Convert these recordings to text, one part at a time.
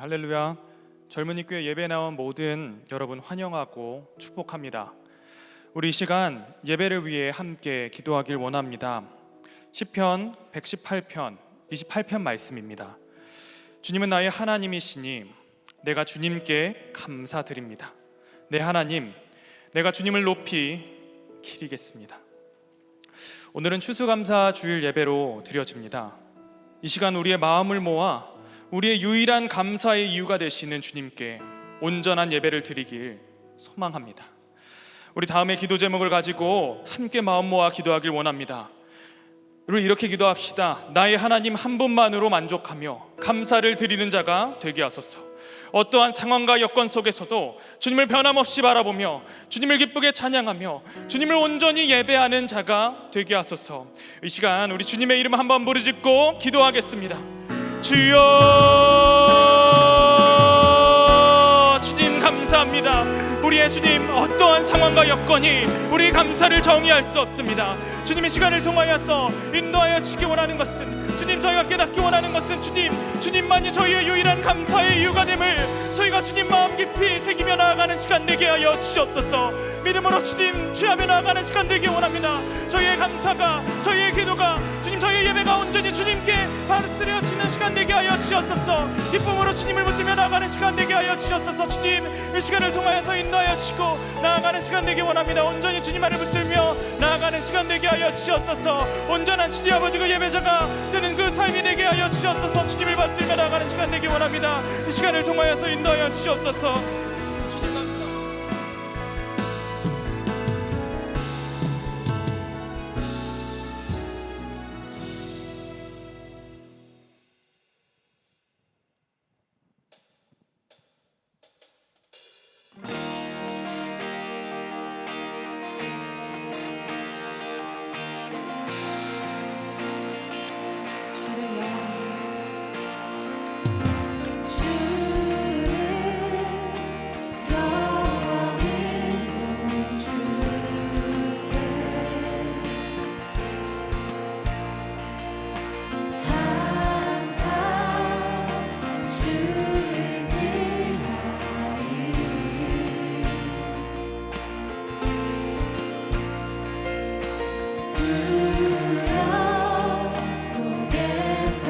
할렐루야. 젊은이 교회 예배 나온 모든 여러분 환영하고 축복합니다. 우리 이 시간 예배를 위해 함께 기도하길 원합니다. 시편 118편 28편 말씀입니다. 주님은 나의 하나님이시니 내가 주님께 감사드립니다. 내 하나님, 내가 주님을 높이 기리겠습니다. 오늘은 추수감사 주일 예배로 드려집니다. 이 시간 우리의 마음을 모아 우리의 유일한 감사의 이유가 되시는 주님께 온전한 예배를 드리길 소망합니다. 우리 다음에 기도 제목을 가지고 함께 마음 모아 기도하길 원합니다. 우리 이렇게 기도합시다. 나의 하나님 한 분만으로 만족하며 감사를 드리는 자가 되게 하소서. 어떠한 상황과 여건 속에서도 주님을 변함없이 바라보며 주님을 기쁘게 찬양하며 주님을 온전히 예배하는 자가 되게 하소서. 이 시간 우리 주님의 이름 한번 부르짖고 기도하겠습니다. 주여, 주님 감사합니다. 우리의 주님, 어떠한 상황과 여건이 우리 감사를 정의할 수 없습니다. 주님의 시간을 통하여서 인도하여 주기 원하는 것은, 주님 저희가 깨닫기 원하는 것은 주님만이 저희의 유일한 감사의 이유가 됨을 저희가 주님 마음 깊이 새기며 나아가는 시간 되게 하여 주시옵소서. 믿음으로 주님 취하며 나아가는 시간 되기 원합니다. 저희의 감사가, 저희의 기도가, 주님 저희의 예배가 온전히 주님께 받들여지는 시간 되게 하여 주시옵소서. 기쁨으로 주님을 붙들며 나아가는 시간 되게 하여 주시옵소서. 주님 이 시간을 통하여서 인도하여 주시고 나아가는 시간 되기 원합니다. 온전히 주님 안을 붙들며 나아가는 시간 되게 하여 주시옵소서. 온전한 주님 아버지 그 예배자가 되는 그 삶이 되게 하여 주시옵소서. 주님을 받들며 나아가는 시간 되기 원합니다. 이 시간을 통하여서 인도하여 주시옵소서. 주님 감사합니다. 두려움 속에서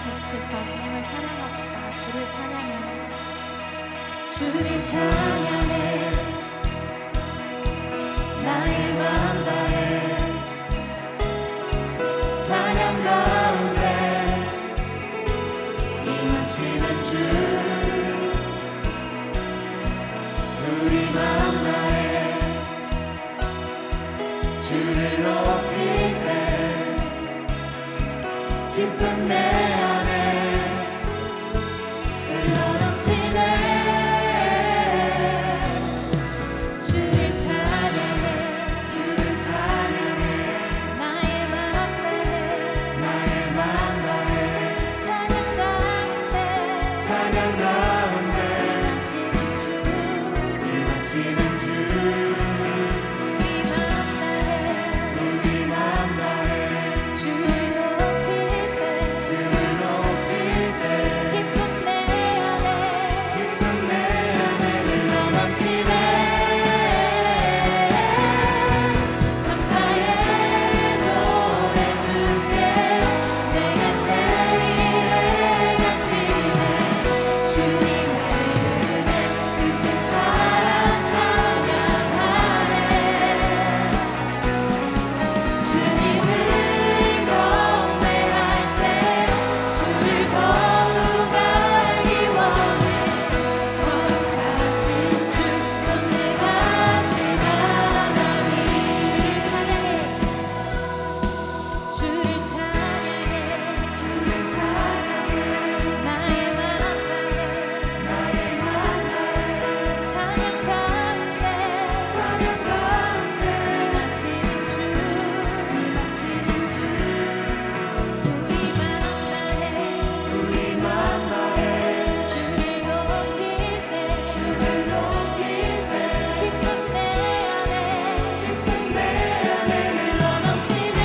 계속해서 주님을 찬양합시다. 주를 찬양해. 주를 찬양해. 나의 마음 다해 찬양 가운데 임하시는 주. 우리 마음 다해 주를 높일 때 기쁨 내 안에 흘러넘치네. 주를 찬양해. 주를 찬양해. 나의 마음 다해. 나의 마음 다해 찬양 가운데. 찬양 가운데 임하시는 주. 임하시는 주. 우리 마음 다해. 우리 마음 다해 주를 높일 때. 주를 높일 때 기쁨 내 안에. 기쁨 내 안에 흘러넘치네. 감사의 노래 주께 내게 새 일을 가시네. 주님의 은혜 크신 사랑 찬양하네. 주님을 경배할 때 주를 더욱 알기 원해. 거룩하신 주 전능하신 하나님. 주를 찬양해. 주를 찬양해. 주를 찬양해. 나의 마음 다해. 나의 마음 다해 찬양 가운데. 찬양 가운데 임하시는 주. 임하시는 주. 우리 마음 다해. 우리 마음 다해 주를 높일 때. 주를 높일 때 기쁨 내 안에. 기쁨 내 안에 흘러넘치네.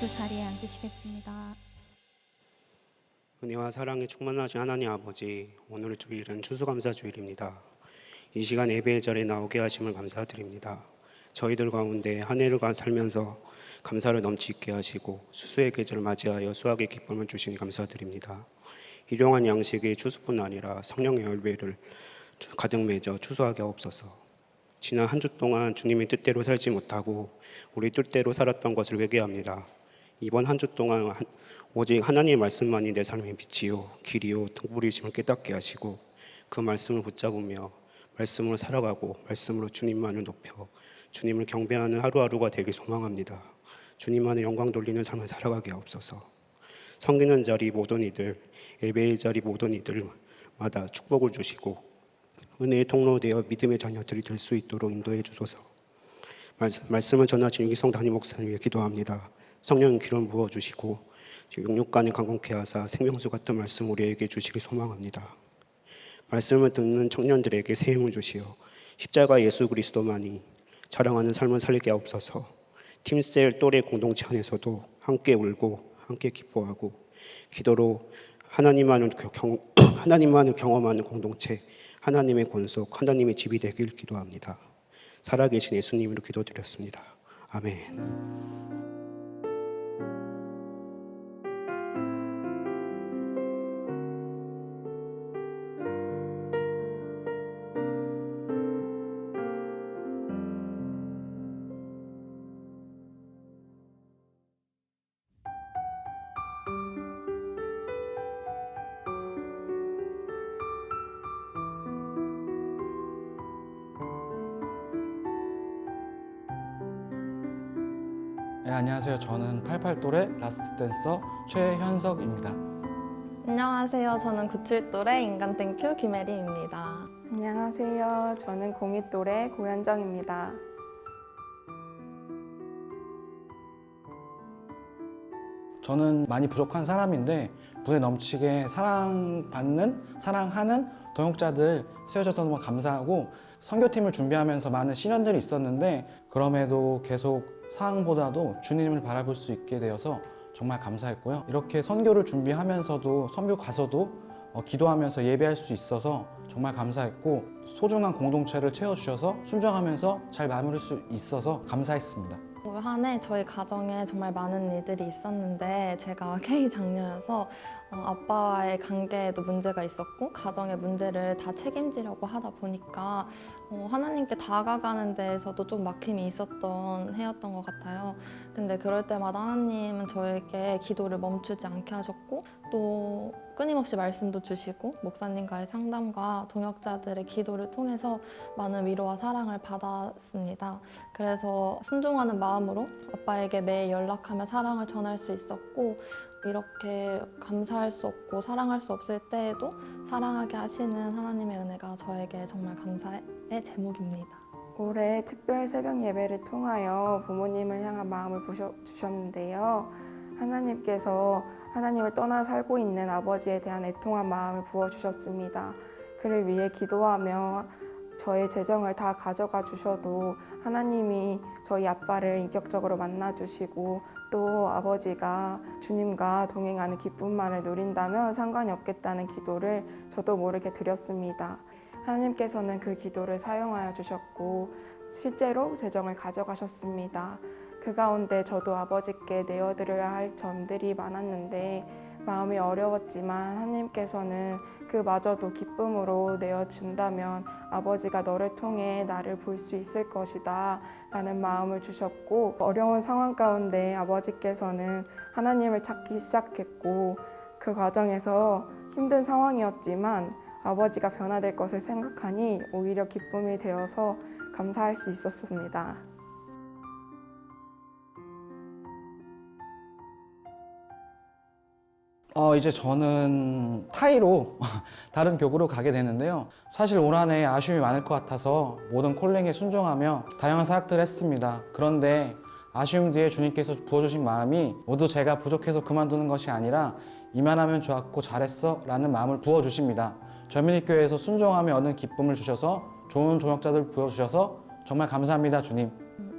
모두 자리에 앉으시겠습니다. 은혜와 사랑에 충만하신 하나님 아버지, 오늘 주일은 추수감사 주일입니다. 이 시간 예배의 자리에 나오게 하심을 감사드립니다. 저희들 가운데 한 해를 살면서 감사를 넘치게 하시고 추수의 계절을 맞이하여 수확의 기쁨을 주시니 감사드립니다. 일용한 양식의 추수뿐 아니라 성령의 열매를 가득 맺어 추수하게 하옵소서. 지난 한 주 동안 주님의 뜻대로 살지 못하고 우리 뜻대로 살았던 것을 회개합니다. 이번 한 주 동안 오직 하나님의 말씀만이 내 삶의 빛이요 길이요 등불이심을 깨닫게 하시고 그 말씀을 붙잡으며 말씀으로 살아가고 말씀으로 주님만을 높여 주님을 경배하는 하루하루가 되길 소망합니다. 주님만의 영광 돌리는 삶을 살아가게 하옵소서. 섬기는 자리 모든 이들, 예배의 자리 모든 이들마다 축복을 주시고 은혜의 통로 되어 믿음의 자녀들이 될 수 있도록 인도해 주소서. 말씀을 전하신 유기성 담임 목사님 위해 기도합니다. 성령 기름 부어주시고 육육간을 강건케 하사 생명수 같은 말씀 우리에게 주시길 소망합니다. 말씀을 듣는 청년들에게 새 힘을 주시어 십자가 예수 그리스도만이 자랑하는 삶을 살게 하옵소서. 팀셀 또래 공동체 안에서도 함께 울고 함께 기뻐하고 기도로 하나님만을 경험하는 공동체, 하나님의 권속, 하나님의 집이 되길 기도합니다. 살아계신 예수님으로 기도드렸습니다. 아멘. 네, 안녕하세요. 저는 88또래 라스트 댄서 최현석입니다. 안녕하세요. 저는 97또래 인간땡큐 김혜림입니다. 안녕하세요. 저는 02또래 고현정입니다. 저는 많이 부족한 사람인데 분에 넘치게 사랑받는, 사랑하는 동역자들 세워줘서 너무 감사하고 선교팀을 준비하면서 많은 시련들이 있었는데 그럼에도 계속 상황보다도 주님을 바라볼 수 있게 되어서 정말 감사했고요. 이렇게 선교를 준비하면서도 선교 가서도 기도하면서 예배할 수 있어서 정말 감사했고 소중한 공동체를 채워주셔서 순종하면서 잘 마무릴 수 있어서 감사했습니다. 올 한 해 저희 가정에 정말 많은 일들이 있었는데 제가 K 장녀여서 아빠와의 관계에도 문제가 있었고 가정의 문제를 다 책임지려고 하다 보니까 하나님께 다가가는 데에서도 좀 막힘이 있었던 해였던 것 같아요. 근데 그럴 때마다 하나님은 저에게 기도를 멈추지 않게 하셨고 또 끊임없이 말씀도 주시고 목사님과의 상담과 동역자들의 기도를 통해서 많은 위로와 사랑을 받았습니다. 그래서 순종하는 마음으로 아빠에게 매일 연락하며 사랑을 전할 수 있었고 이렇게 감사할 수 없고 사랑할 수 없을 때에도 사랑하게 하시는 하나님의 은혜가 저에게 정말 감사의 제목입니다. 올해 특별 새벽 예배를 통하여 부모님을 향한 마음을 주셨는데요. 하나님께서 하나님을 떠나 살고 있는 아버지에 대한 애통한 마음을 부어주셨습니다. 그를 위해 기도하며 저의 재정을 다 가져가 주셔도 하나님이 저희 아빠를 인격적으로 만나주시고 또 아버지가 주님과 동행하는 기쁨만을 누린다면 상관이 없겠다는 기도를 저도 모르게 드렸습니다. 하나님께서는 그 기도를 사용하여 주셨고 실제로 재정을 가져가셨습니다. 그 가운데 저도 아버지께 내어드려야 할 점들이 많았는데 마음이 어려웠지만 하나님께서는 그마저도 기쁨으로 내어준다면 아버지가 너를 통해 나를 볼 수 있을 것이다 라는 마음을 주셨고 어려운 상황 가운데 아버지께서는 하나님을 찾기 시작했고 그 과정에서 힘든 상황이었지만 아버지가 변화될 것을 생각하니 오히려 기쁨이 되어서 감사할 수 있었습니다. 이제 저는 타이로 다른 교구로 가게 되는데요. 사실 올 한 해 아쉬움이 많을 것 같아서 모든 콜링에 순종하며 다양한 사역들을 했습니다. 그런데 아쉬움 뒤에 주님께서 부어주신 마음이 모두 제가 부족해서 그만두는 것이 아니라 이만하면 좋았고 잘했어 라는 마음을 부어주십니다. 절민이교회에서 순종하며 얻는 기쁨을 주셔서 좋은 동역자들 부어주셔서 정말 감사합니다, 주님.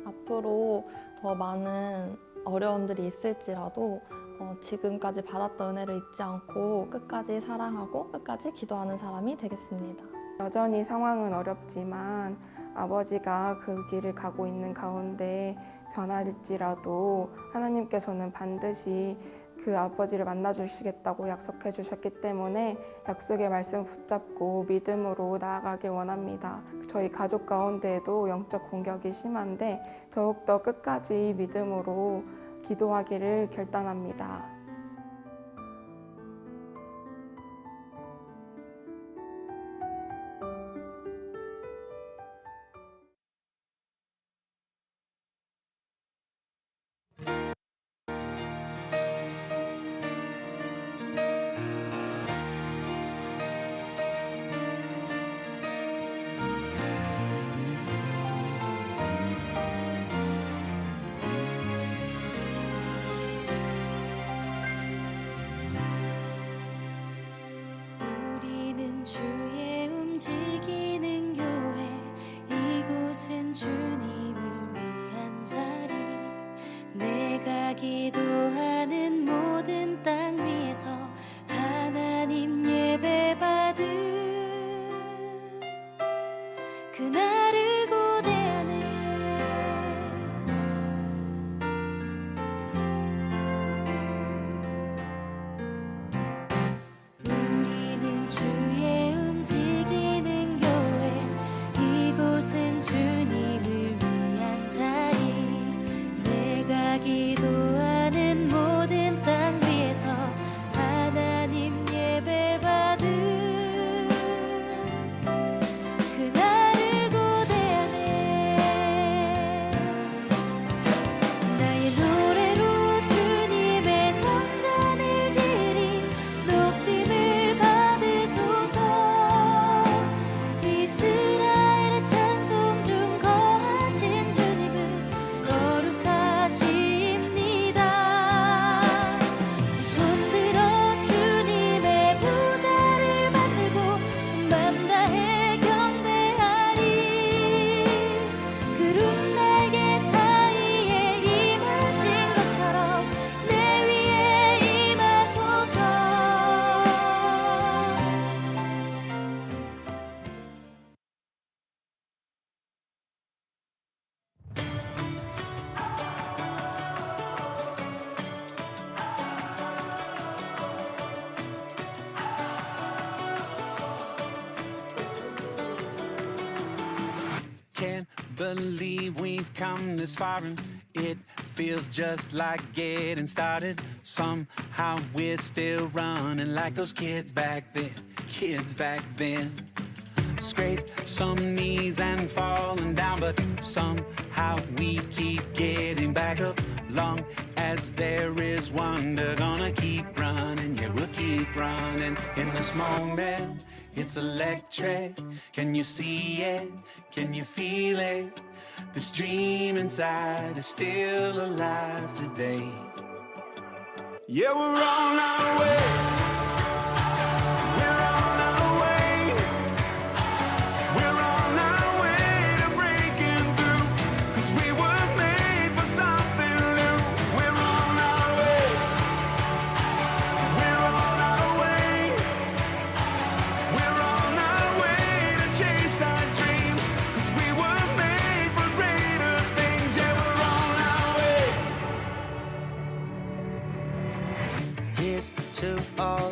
앞으로 더 많은 어려움들이 있을지라도 지금까지 받았던 은혜를 잊지 않고 끝까지 사랑하고 끝까지 기도하는 사람이 되겠습니다. 여전히 상황은 어렵지만 아버지가 그 길을 가고 있는 가운데 변할지라도 하나님께서는 반드시 그 아버지를 만나주시겠다고 약속해 주셨기 때문에 약속의 말씀 붙잡고 믿음으로 나아가길 원합니다. 저희 가족 가운데에도 영적 공격이 심한데 더욱더 끝까지 믿음으로 기도하기를 결단합니다. 우리는 주의 움직이는 교회, 이곳은 주님을 위한 자리. 내가 기도하는 모든 땅 위에서 하나님 예배받은 그날을 고대하는 우리는 주의 움직이는 교회, 이곳은 주님을 위한 자리. 내가 기도하는 모든 땅 위에서 하나님 예배받은 그날을 고대하네. 나의 노래로 주님의 성전을 지리 높임을 받으소서. 이스라엘의 찬송 중 거하신 주님은 거룩하십니다. 두 손 들어 주님의 보좌를 만들고 맘 다해 경배하리. 구름 날개 사이에 임하신 것처럼 내 위에 임하소서. Can't believe we've come this far and it feels just like getting started. Somehow we're still running like those kids back then. Scrape some knees and falling down, but somehow we keep getting back up. Long as there is wonder, gonna keep running, yeah, we'll keep running. In this moment, it's electric. Can you see it? Can you feel it? This dream inside is still alive today. Yeah, we're on our way. We're on our way. We're on our way to breaking through. 'Cause we were made for something new. We're on our way. We're on our way. We're on our way to chase our dreams. 'Cause we were made for greater things. Yeah, we're on our way. Here's to all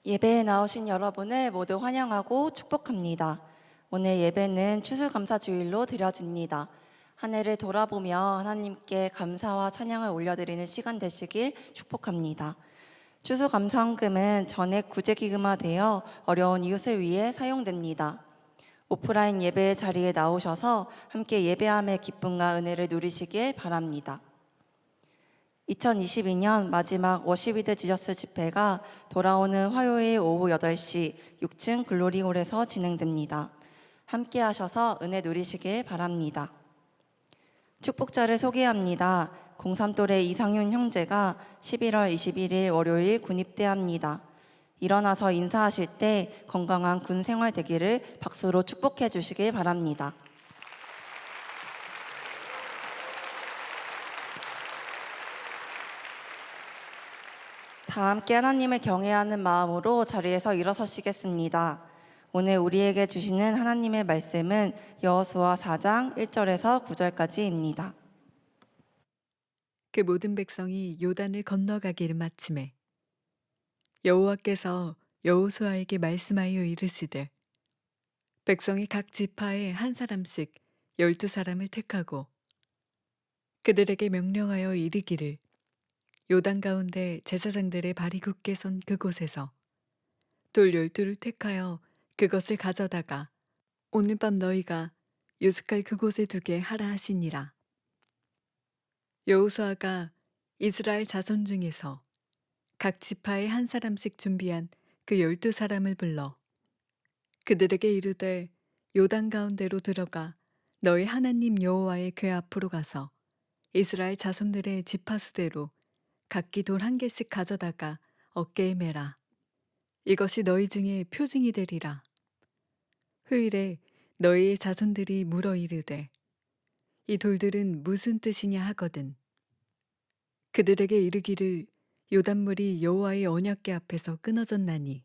예배에 나오신 여러분을 모두 환영하고 축복합니다. 오늘 예배는 추수감사주일로 드려집니다. 한 해를 돌아보며 하나님께 감사와 찬양을 올려드리는 시간 되시길 축복합니다. 추수감사헌금은 전액 구제기금화되어 어려운 이웃을 위해 사용됩니다. 오프라인 예배 자리에 나오셔서 함께 예배함의 기쁨과 은혜를 누리시길 바랍니다. 2022년 마지막 워십 위드 지저스 집회가 돌아오는 화요일 오후 8시 6층 글로리홀에서 진행됩니다. 함께 하셔서 은혜 누리시길 바랍니다. 축복자를 소개합니다. 03또래 이상윤 형제가 11월 21일 월요일 군입대합니다. 일어나서 인사하실 때 건강한 군 생활 되기를 박수로 축복해 주시길 바랍니다. 다 함께 하나님을 경외하는 마음으로 자리에서 일어서시겠습니다. 오늘 우리에게 주시는 하나님의 말씀은 여호수아 4장 1절에서 9절까지입니다. 그 모든 백성이 요단을 건너가기를 마침에 여호와께서 여호수아에게 말씀하여 이르시되 백성이 각 지파에 한 사람씩 12사람을 택하고 그들에게 명령하여 이르기를 요단 가운데 제사장들의 발이 굳게 선 그곳에서 돌 12를 택하여 그것을 가져다가 오늘 밤 너희가 유숙할 그곳에 두게 하라 하시니라. 여호수아가 이스라엘 자손 중에서 각 지파에 한 사람씩 준비한 그 12사람을 불러 그들에게 이르되 요단 가운데로 들어가 너희 하나님 여호와의 궤 앞으로 가서 이스라엘 자손들의 지파수대로 각기 돌 1개씩 가져다가 어깨에 매라. 이것이 너희 중에 표징이 되리라. 후일에 너희의 자손들이 물어 이르되 이 돌들은 무슨 뜻이냐 하거든 그들에게 이르기를 요단물이 여호와의 언약궤 앞에서 끊어졌나니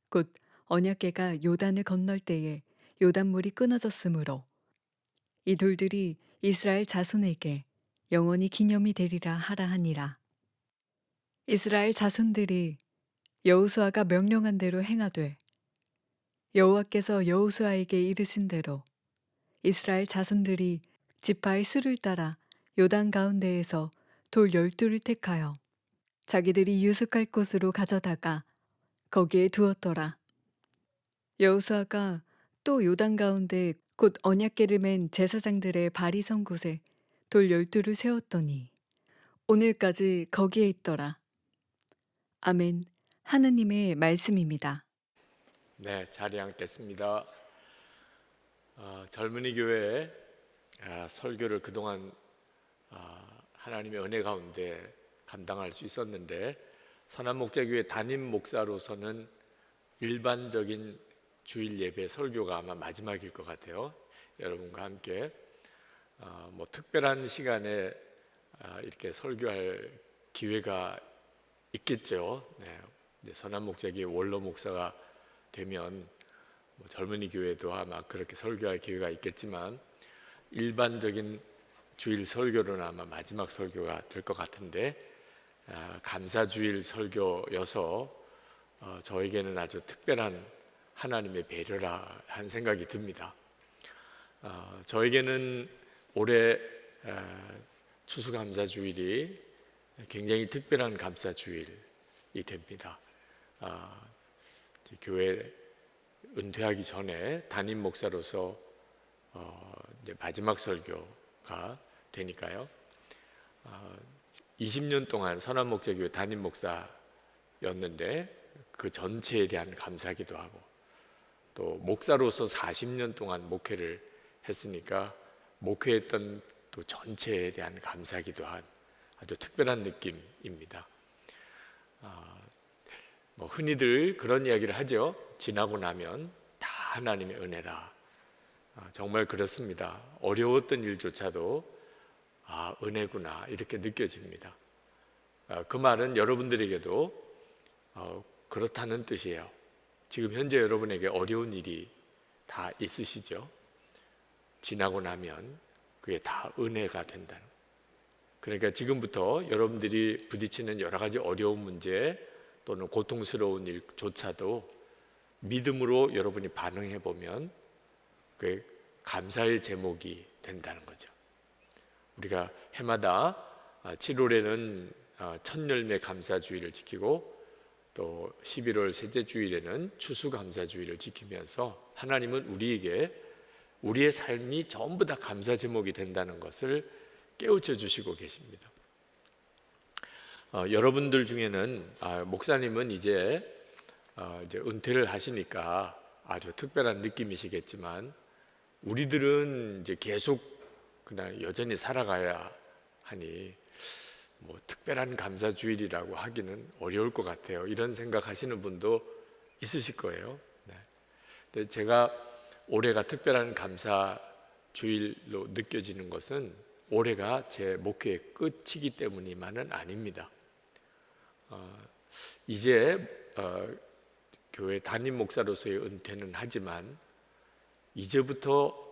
곧 언약궤가 요단을 건널 때에 요단물이 끊어졌으므로 이 돌들이 이스라엘 자손에게 영원히 기념이 되리라 하라 하니라. 이스라엘 자손들이 여호수아가 명령한 대로 행하되 여호와께서 여호수아에게 이르신 대로 이스라엘 자손들이 지파의 수를 따라 요단 가운데에서 돌 12를 택하여 자기들이 유숙할 곳으로 가져다가 거기에 두었더라. 여호수아가 또 요단 가운데 곧 언약궤를 맨 제사장들의 발이 선 곳에 돌 12를 세웠더니 오늘까지 거기에 있더라. 아멘. 하느님의 말씀입니다. 네, 자리에 앉겠습니다. 젊은이 교회 설교를 그동안 하나님의 은혜 가운데 감당할 수 있었는데 선한목자교회 담임 목사로서는 일반적인 주일 예배 설교가 아마 마지막일 것 같아요. 여러분과 함께 특별한 시간에 이렇게 설교할 기회가 있겠죠. 네, 선한목자교회 원로 목사가 되면 젊은이 교회도 아마 그렇게 설교할 기회가 있겠지만 일반적인 주일 설교는 아마 마지막 설교가 될 것 같은데 감사주일 설교여서 저에게는 아주 특별한 하나님의 배려라 한 생각이 듭니다. 저에게는 올해 추수감사주일이 굉장히 특별한 감사주일이 됩니다. 교회 은퇴하기 전에 담임 목사로서 이제 마지막 설교가 되니까요. 20년 동안 선한목자교회 담임 목사였는데 그 전체에 대한 감사기도 하고 또 목사로서 40년 동안 목회를 했으니까 목회했던 또 전체에 대한 감사기도 한 아주 특별한 느낌입니다. 흔히들 그런 이야기를 하죠. 지나고 나면 다 하나님의 은혜라. 정말 그렇습니다. 어려웠던 일조차도 은혜구나 이렇게 느껴집니다. 그 말은 여러분들에게도 그렇다는 뜻이에요. 지금 현재 여러분에게 어려운 일이 다 있으시죠? 지나고 나면 그게 다 은혜가 된다는. 그러니까 지금부터 여러분들이 부딪히는 여러 가지 어려운 문제, 또는 고통스러운 일조차도 믿음으로 여러분이 반응해 보면 그 감사의 제목이 된다는 거죠. 우리가 해마다 7월에는 첫 열매 감사주의를 지키고 또 11월 셋째 주일에는 추수감사주의를 지키면서 하나님은 우리에게 우리의 삶이 전부 다 감사 제목이 된다는 것을 깨우쳐 주시고 계십니다. 여러분들 중에는 목사님은 이제 은퇴를 하시니까 아주 특별한 느낌이시겠지만 우리들은 이제 계속 그냥 여전히 살아가야 하니 뭐 특별한 감사주일이라고 하기는 어려울 것 같아요. 이런 생각하시는 분도 있으실 거예요. 네. 근데 제가 올해가 특별한 감사주일로 느껴지는 것은 올해가 제 목회의 끝이기 때문이만은 아닙니다. 이제 교회 담임 목사로서의 은퇴는 하지만 이제부터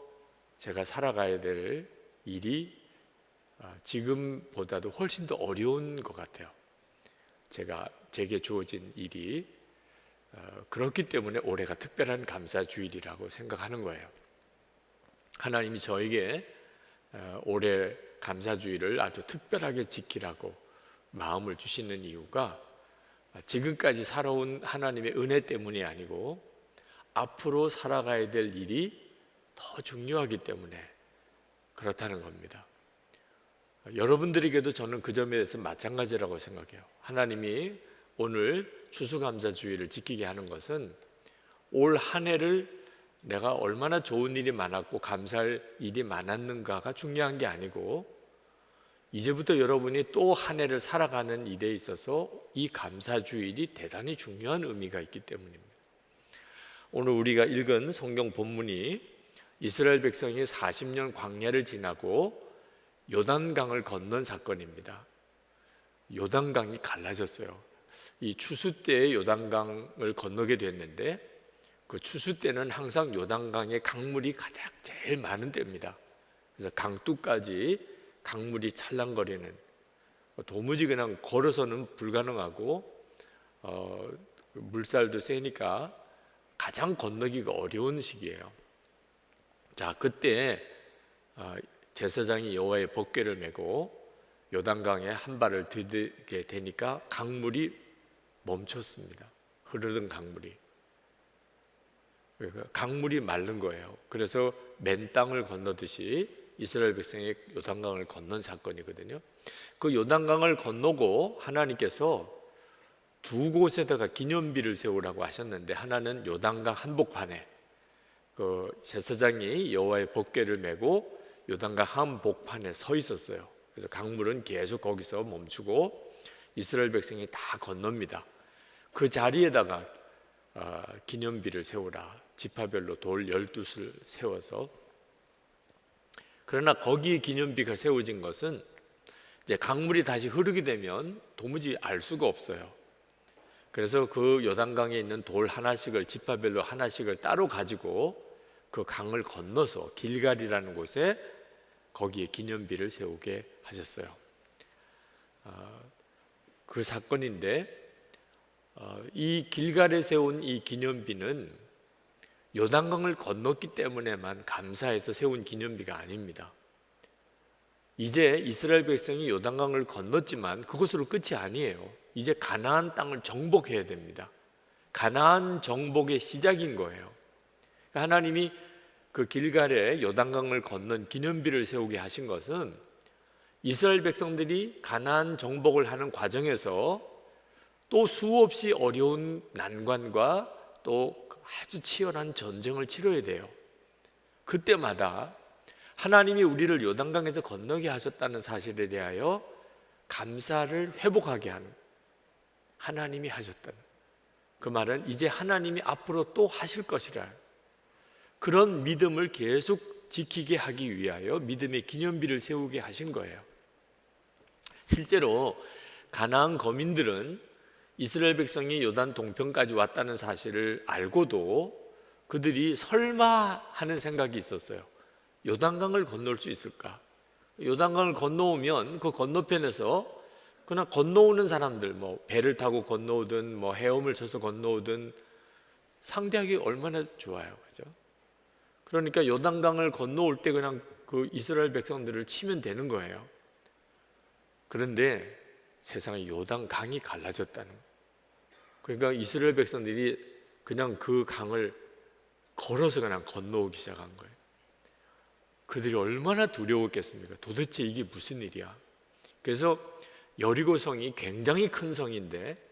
제가 살아가야 될 일이 지금보다도 훨씬 더 어려운 것 같아요. 제게 주어진 일이 그렇기 때문에 올해가 특별한 감사주일이라고 생각하는 거예요. 하나님이 저에게 올해 감사주일을 아주 특별하게 지키라고 마음을 주시는 이유가 지금까지 살아온 하나님의 은혜 때문이 아니고 앞으로 살아가야 될 일이 더 중요하기 때문에 그렇다는 겁니다. 여러분들에게도 저는 그 점에 대해서 마찬가지라고 생각해요. 하나님이 오늘 추수감사주의를 지키게 하는 것은 올 한 해를 내가 얼마나 좋은 일이 많았고 감사할 일이 많았는가가 중요한 게 아니고 이제부터 여러분이 또 한 해를 살아가는 일에 있어서 이 감사주일이 대단히 중요한 의미가 있기 때문입니다. 오늘 우리가 읽은 성경 본문이 이스라엘 백성이 40년 광야를 지나고 요단강을 건넌 사건입니다. 요단강이 갈라졌어요. 이 추수 때에 요단강을 건너게 됐는데 그 추수 때는 항상 요단강의 강물이 가장 제일 많은 때입니다. 그래서 강둑까지 강물이 찰랑거리는, 도무지 그냥 걸어서는 불가능하고 물살도 세니까 가장 건너기가 어려운 시기예요. 자, 그때 제사장이 여호와의 법궤를 메고 요단강에 한 발을 디디게 되니까 강물이 멈췄습니다. 흐르는 강물이. 강물이 마른 거예요. 그래서 맨 땅을 건너듯이 이스라엘 백성이 요단강을 건넌 사건이거든요. 그 요단강을 건너고 하나님께서 두 곳에다가 기념비를 세우라고 하셨는데 하나는 요단강 한복판에 그 제사장이 여호와의 법궤를 메고 요단강 한복판에 서 있었어요. 그래서 강물은 계속 거기서 멈추고 이스라엘 백성이 다 건넙니다. 그 자리에다가 기념비를 세우라. 지파별로 돌 12술 세워서. 그러나 거기에 기념비가 세워진 것은 이제 강물이 다시 흐르게 되면 도무지 알 수가 없어요. 그래서 그 요단강에 있는 돌 하나씩을 지파별로 하나씩을 따로 가지고 그 강을 건너서 길갈이라는 곳에 거기에 기념비를 세우게 하셨어요. 그 사건인데 이 길갈에 세운 이 기념비는 요단강을 건넜기 때문에만 감사해서 세운 기념비가 아닙니다. 이제 이스라엘 백성이 요단강을 건넜지만 그것으로 끝이 아니에요. 이제 가나안 땅을 정복해야 됩니다. 가나안 정복의 시작인 거예요. 하나님이 그 길갈에 요단강을 건넌 기념비를 세우게 하신 것은 이스라엘 백성들이 가나안 정복을 하는 과정에서 또 수없이 어려운 난관과 또 아주 치열한 전쟁을 치러야 돼요. 그때마다 하나님이 우리를 요단강에서 건너게 하셨다는 사실에 대하여 감사를 회복하게 하는, 하나님이 하셨다는 그 말은 이제 하나님이 앞으로 또 하실 것이라, 그런 믿음을 계속 지키게 하기 위하여 믿음의 기념비를 세우게 하신 거예요. 실제로 가나안 거민들은 이스라엘 백성이 요단 동편까지 왔다는 사실을 알고도 그들이 설마 하는 생각이 있었어요. 요단강을 건널 수 있을까? 요단강을 건너오면 그 건너편에서 그러나 건너오는 사람들, 뭐 배를 타고 건너오든 뭐 헤엄을 쳐서 건너오든 상대하기 얼마나 좋아요, 그죠? 그러니까 요단강을 건너올 때 그냥 그 이스라엘 백성들을 치면 되는 거예요. 그런데 세상에 요단강이 갈라졌다는 거예요. 그러니까 이스라엘 백성들이 그냥 그 강을 걸어서 그냥 건너오기 시작한 거예요. 그들이 얼마나 두려웠겠습니까? 도대체 이게 무슨 일이야? 그래서 여리고 성이 굉장히 큰 성인데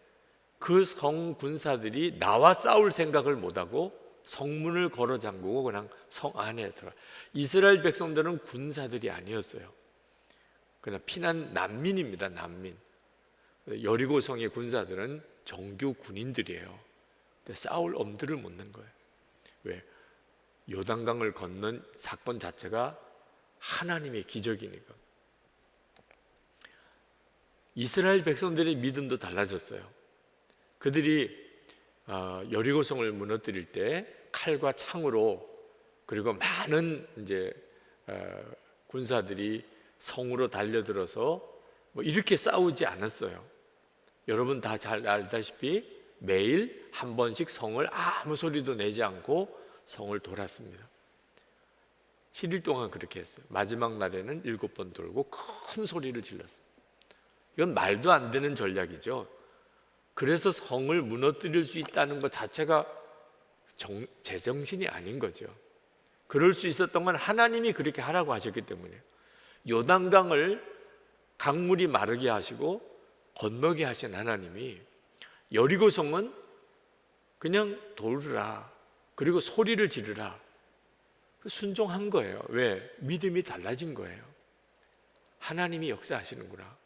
그 성 군사들이 나와 싸울 생각을 못하고 성문을 걸어 잠그고 그냥 성 안에 들어. 이스라엘 백성들은 군사들이 아니었어요. 그냥 피난 난민입니다. 난민. 여리고 성의 군사들은 정규 군인들이에요. 근데 싸울 엄두를 못 낸 거예요. 왜? 요단강을 건넌 사건 자체가 하나님의 기적이니까. 이스라엘 백성들의 믿음도 달라졌어요. 그들이 여리고성을 무너뜨릴 때 칼과 창으로, 그리고 많은 이제 군사들이 성으로 달려들어서 뭐 이렇게 싸우지 않았어요. 여러분 다 잘 알다시피 매일 한 번씩 성을 아무 소리도 내지 않고 성을 돌았습니다. 7일 동안 그렇게 했어요. 마지막 날에는 7번 돌고 큰 소리를 질렀어요. 이건 말도 안 되는 전략이죠. 그래서 성을 무너뜨릴 수 있다는 것 자체가 제정신이 아닌 거죠. 그럴 수 있었던 건 하나님이 그렇게 하라고 하셨기 때문에. 요단강을 강물이 마르게 하시고 건너게 하신 하나님이 여리고성은 그냥 돌으라, 그리고 소리를 지르라, 순종한 거예요. 왜? 믿음이 달라진 거예요. 하나님이 역사하시는구나.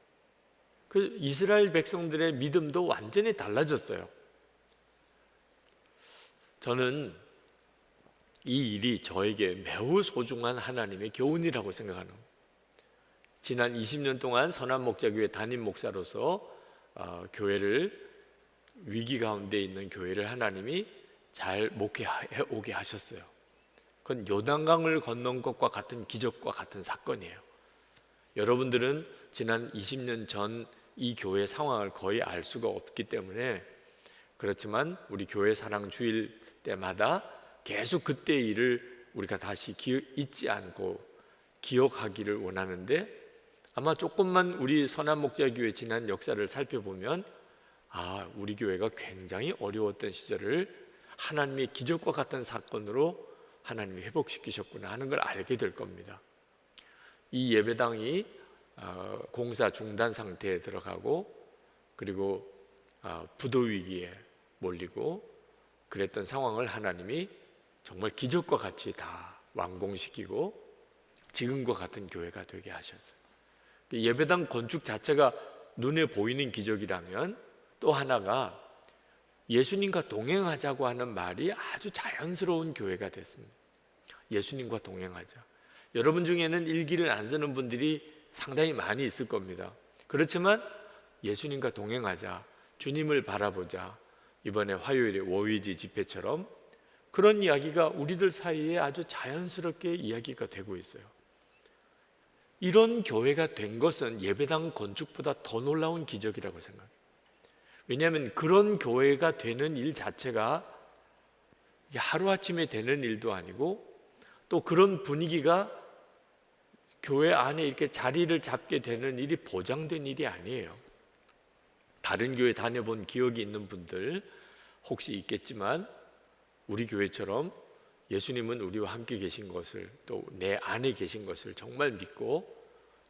그 이스라엘 백성들의 믿음도 완전히 달라졌어요. 저는 이 일이 저에게 매우 소중한 하나님의 교훈이라고 생각하는 거예요. 지난 20년 동안 선한목자교회 담임 목사로서 교회를, 위기 가운데 있는 교회를 하나님이 잘 목회해 오게 하셨어요. 그건 요단강을 건넌 것과 같은 기적과 같은 사건이에요. 여러분들은 지난 20년 전 이 교회 상황을 거의 알 수가 없기 때문에 그렇지만 우리 교회 사랑 주일 때마다 계속 그때의 일을 우리가 다시 잊지 않고 기억하기를 원하는데, 아마 조금만 우리 선한목자교회 지난 역사를 살펴보면 우리 교회가 굉장히 어려웠던 시절을 하나님의 기적과 같은 사건으로 하나님이 회복시키셨구나 하는 걸 알게 될 겁니다. 이 예배당이 공사 중단 상태에 들어가고, 그리고 부도 위기에 몰리고 그랬던 상황을 하나님이 정말 기적과 같이 다 완공시키고 지금과 같은 교회가 되게 하셨어요. 예배당 건축 자체가 눈에 보이는 기적이라면, 또 하나가 예수님과 동행하자고 하는 말이 아주 자연스러운 교회가 됐습니다. 예수님과 동행하자. 여러분 중에는 일기를 안 쓰는 분들이 상당히 많이 있을 겁니다. 그렇지만 예수님과 동행하자, 주님을 바라보자, 이번에 화요일에 워위지 집회처럼 그런 이야기가 우리들 사이에 아주 자연스럽게 이야기가 되고 있어요. 이런 교회가 된 것은 예배당 건축보다 더 놀라운 기적이라고 생각해요. 왜냐하면 그런 교회가 되는 일 자체가 하루아침에 되는 일도 아니고, 또 그런 분위기가 교회 안에 이렇게 자리를 잡게 되는 일이 보장된 일이 아니에요. 다른 교회 다녀본 기억이 있는 분들 혹시 있겠지만, 우리 교회처럼 예수님은 우리와 함께 계신 것을, 또 내 안에 계신 것을 정말 믿고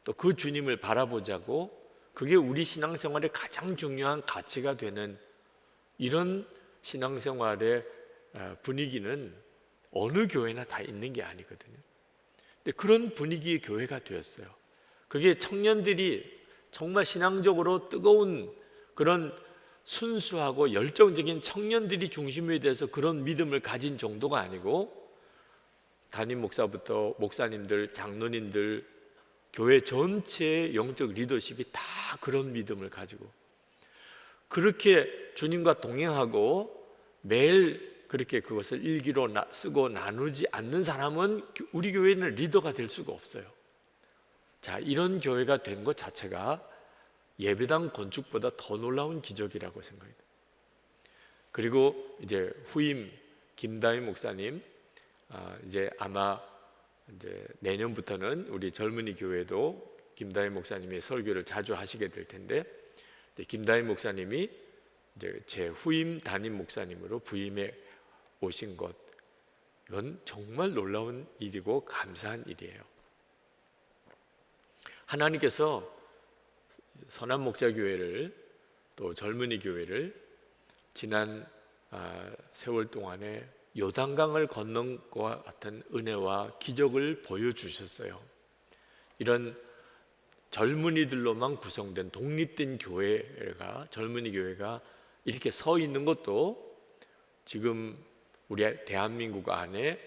또 그 주님을 바라보자고, 그게 우리 신앙생활의 가장 중요한 가치가 되는 이런 신앙생활의 분위기는 어느 교회나 다 있는 게 아니거든요. 근데 그런 분위기의 교회가 되었어요. 그게 청년들이 정말 신앙적으로 뜨거운 그런 순수하고 열정적인 청년들이 중심이 돼서 그런 믿음을 가진 정도가 아니고, 담임 목사부터 목사님들, 장로님들, 교회 전체의 영적 리더십이 다 그런 믿음을 가지고 그렇게 주님과 동행하고 매일 그렇게 그것을 일기로 쓰고 나누지 않는 사람은 우리 교회는 리더가 될 수가 없어요. 자, 이런 교회가 된 것 자체가 예배당 건축보다 더 놀라운 기적이라고 생각합니다. 그리고 이제 후임 김다희 목사님, 이제 아마 이제 내년부터는 우리 젊은이 교회도 김다희 목사님의 설교를 자주 하시게 될 텐데, 이제 김다희 목사님이 이제 제 후임 담임 목사님으로 부임해 오신 것, 이건 정말 놀라운 일이고 감사한 일이에요. 하나님께서 선한 목자교회를 또 젊은이 교회를 지난 세월 동안에 요단강을 건넌 것과 같은 은혜와 기적을 보여주셨어요. 이런 젊은이들로만 구성된 독립된 교회가, 젊은이 교회가 이렇게 서 있는 것도 지금 우리 대한민국 안에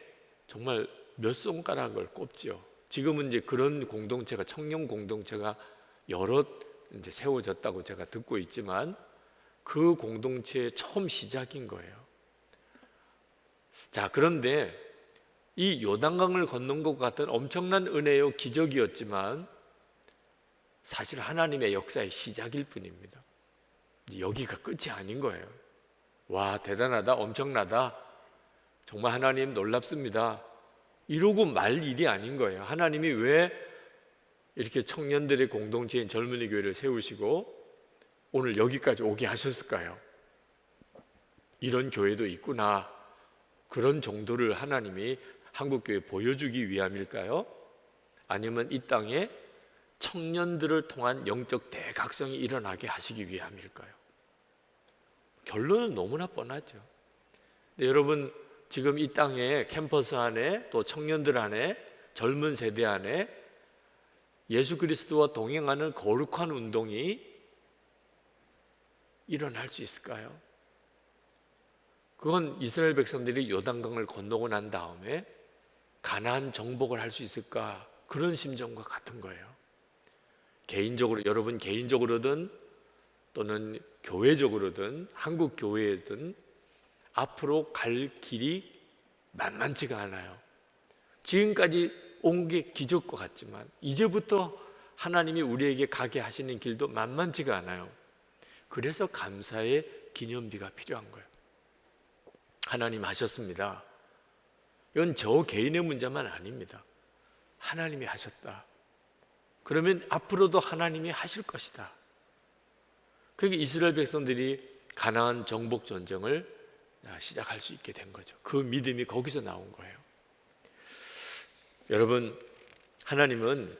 정말 몇 손가락을 꼽지요. 지금은 이제 그런 공동체가, 청년 공동체가 여럿 이제 세워졌다고 제가 듣고 있지만 그 공동체의 처음 시작인 거예요. 자, 그런데 이 요단강을 건넌 것 같은 엄청난 은혜요, 기적이었지만 사실 하나님의 역사의 시작일 뿐입니다. 여기가 끝이 아닌 거예요. 와, 대단하다, 엄청나다, 정말 하나님 놀랍습니다, 이러고 말 일이 아닌 거예요. 하나님이 왜 이렇게 청년들의 공동체인 젊은이 교회를 세우시고 오늘 여기까지 오게 하셨을까요? 이런 교회도 있구나, 그런 정도를 하나님이 한국교회에 보여주기 위함일까요? 아니면 이 땅에 청년들을 통한 영적 대각성이 일어나게 하시기 위함일까요? 결론은 너무나 뻔하죠. 근데 여러분, 지금 이 땅에 캠퍼스 안에, 또 청년들 안에, 젊은 세대 안에 예수 그리스도와 동행하는 거룩한 운동이 일어날 수 있을까요? 그건 이스라엘 백성들이 요단강을 건너고 난 다음에 가나안 정복을 할 수 있을까, 그런 심정과 같은 거예요. 개인적으로, 여러분 개인적으로든 또는 교회적으로든 한국 교회든 앞으로 갈 길이 만만치가 않아요. 지금까지 온 게 기적과 같지만 이제부터 하나님이 우리에게 가게 하시는 길도 만만치가 않아요. 그래서 감사의 기념비가 필요한 거예요. 하나님 하셨습니다. 이건 저 개인의 문제만 아닙니다. 하나님이 하셨다. 그러면 앞으로도 하나님이 하실 것이다. 그러니까 이스라엘 백성들이 가나안 정복 전쟁을 시작할 수 있게 된 거죠. 그 믿음이 거기서 나온 거예요. 여러분, 하나님은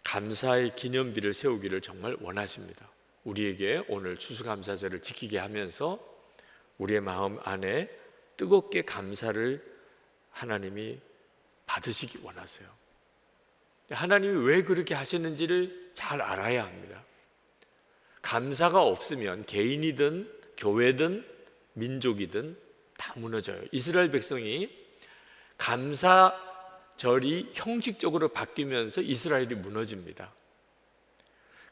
감사의 기념비를 세우기를 정말 원하십니다. 우리에게 오늘 추수감사절을 지키게 하면서 우리의 마음 안에 뜨겁게 감사를 하나님이 받으시기 원하세요. 하나님이 왜 그렇게 하시는지를 잘 알아야 합니다. 감사가 없으면 개인이든 교회든 민족이든 다 무너져요. 이스라엘 백성이 감사절이 형식적으로 바뀌면서 이스라엘이 무너집니다.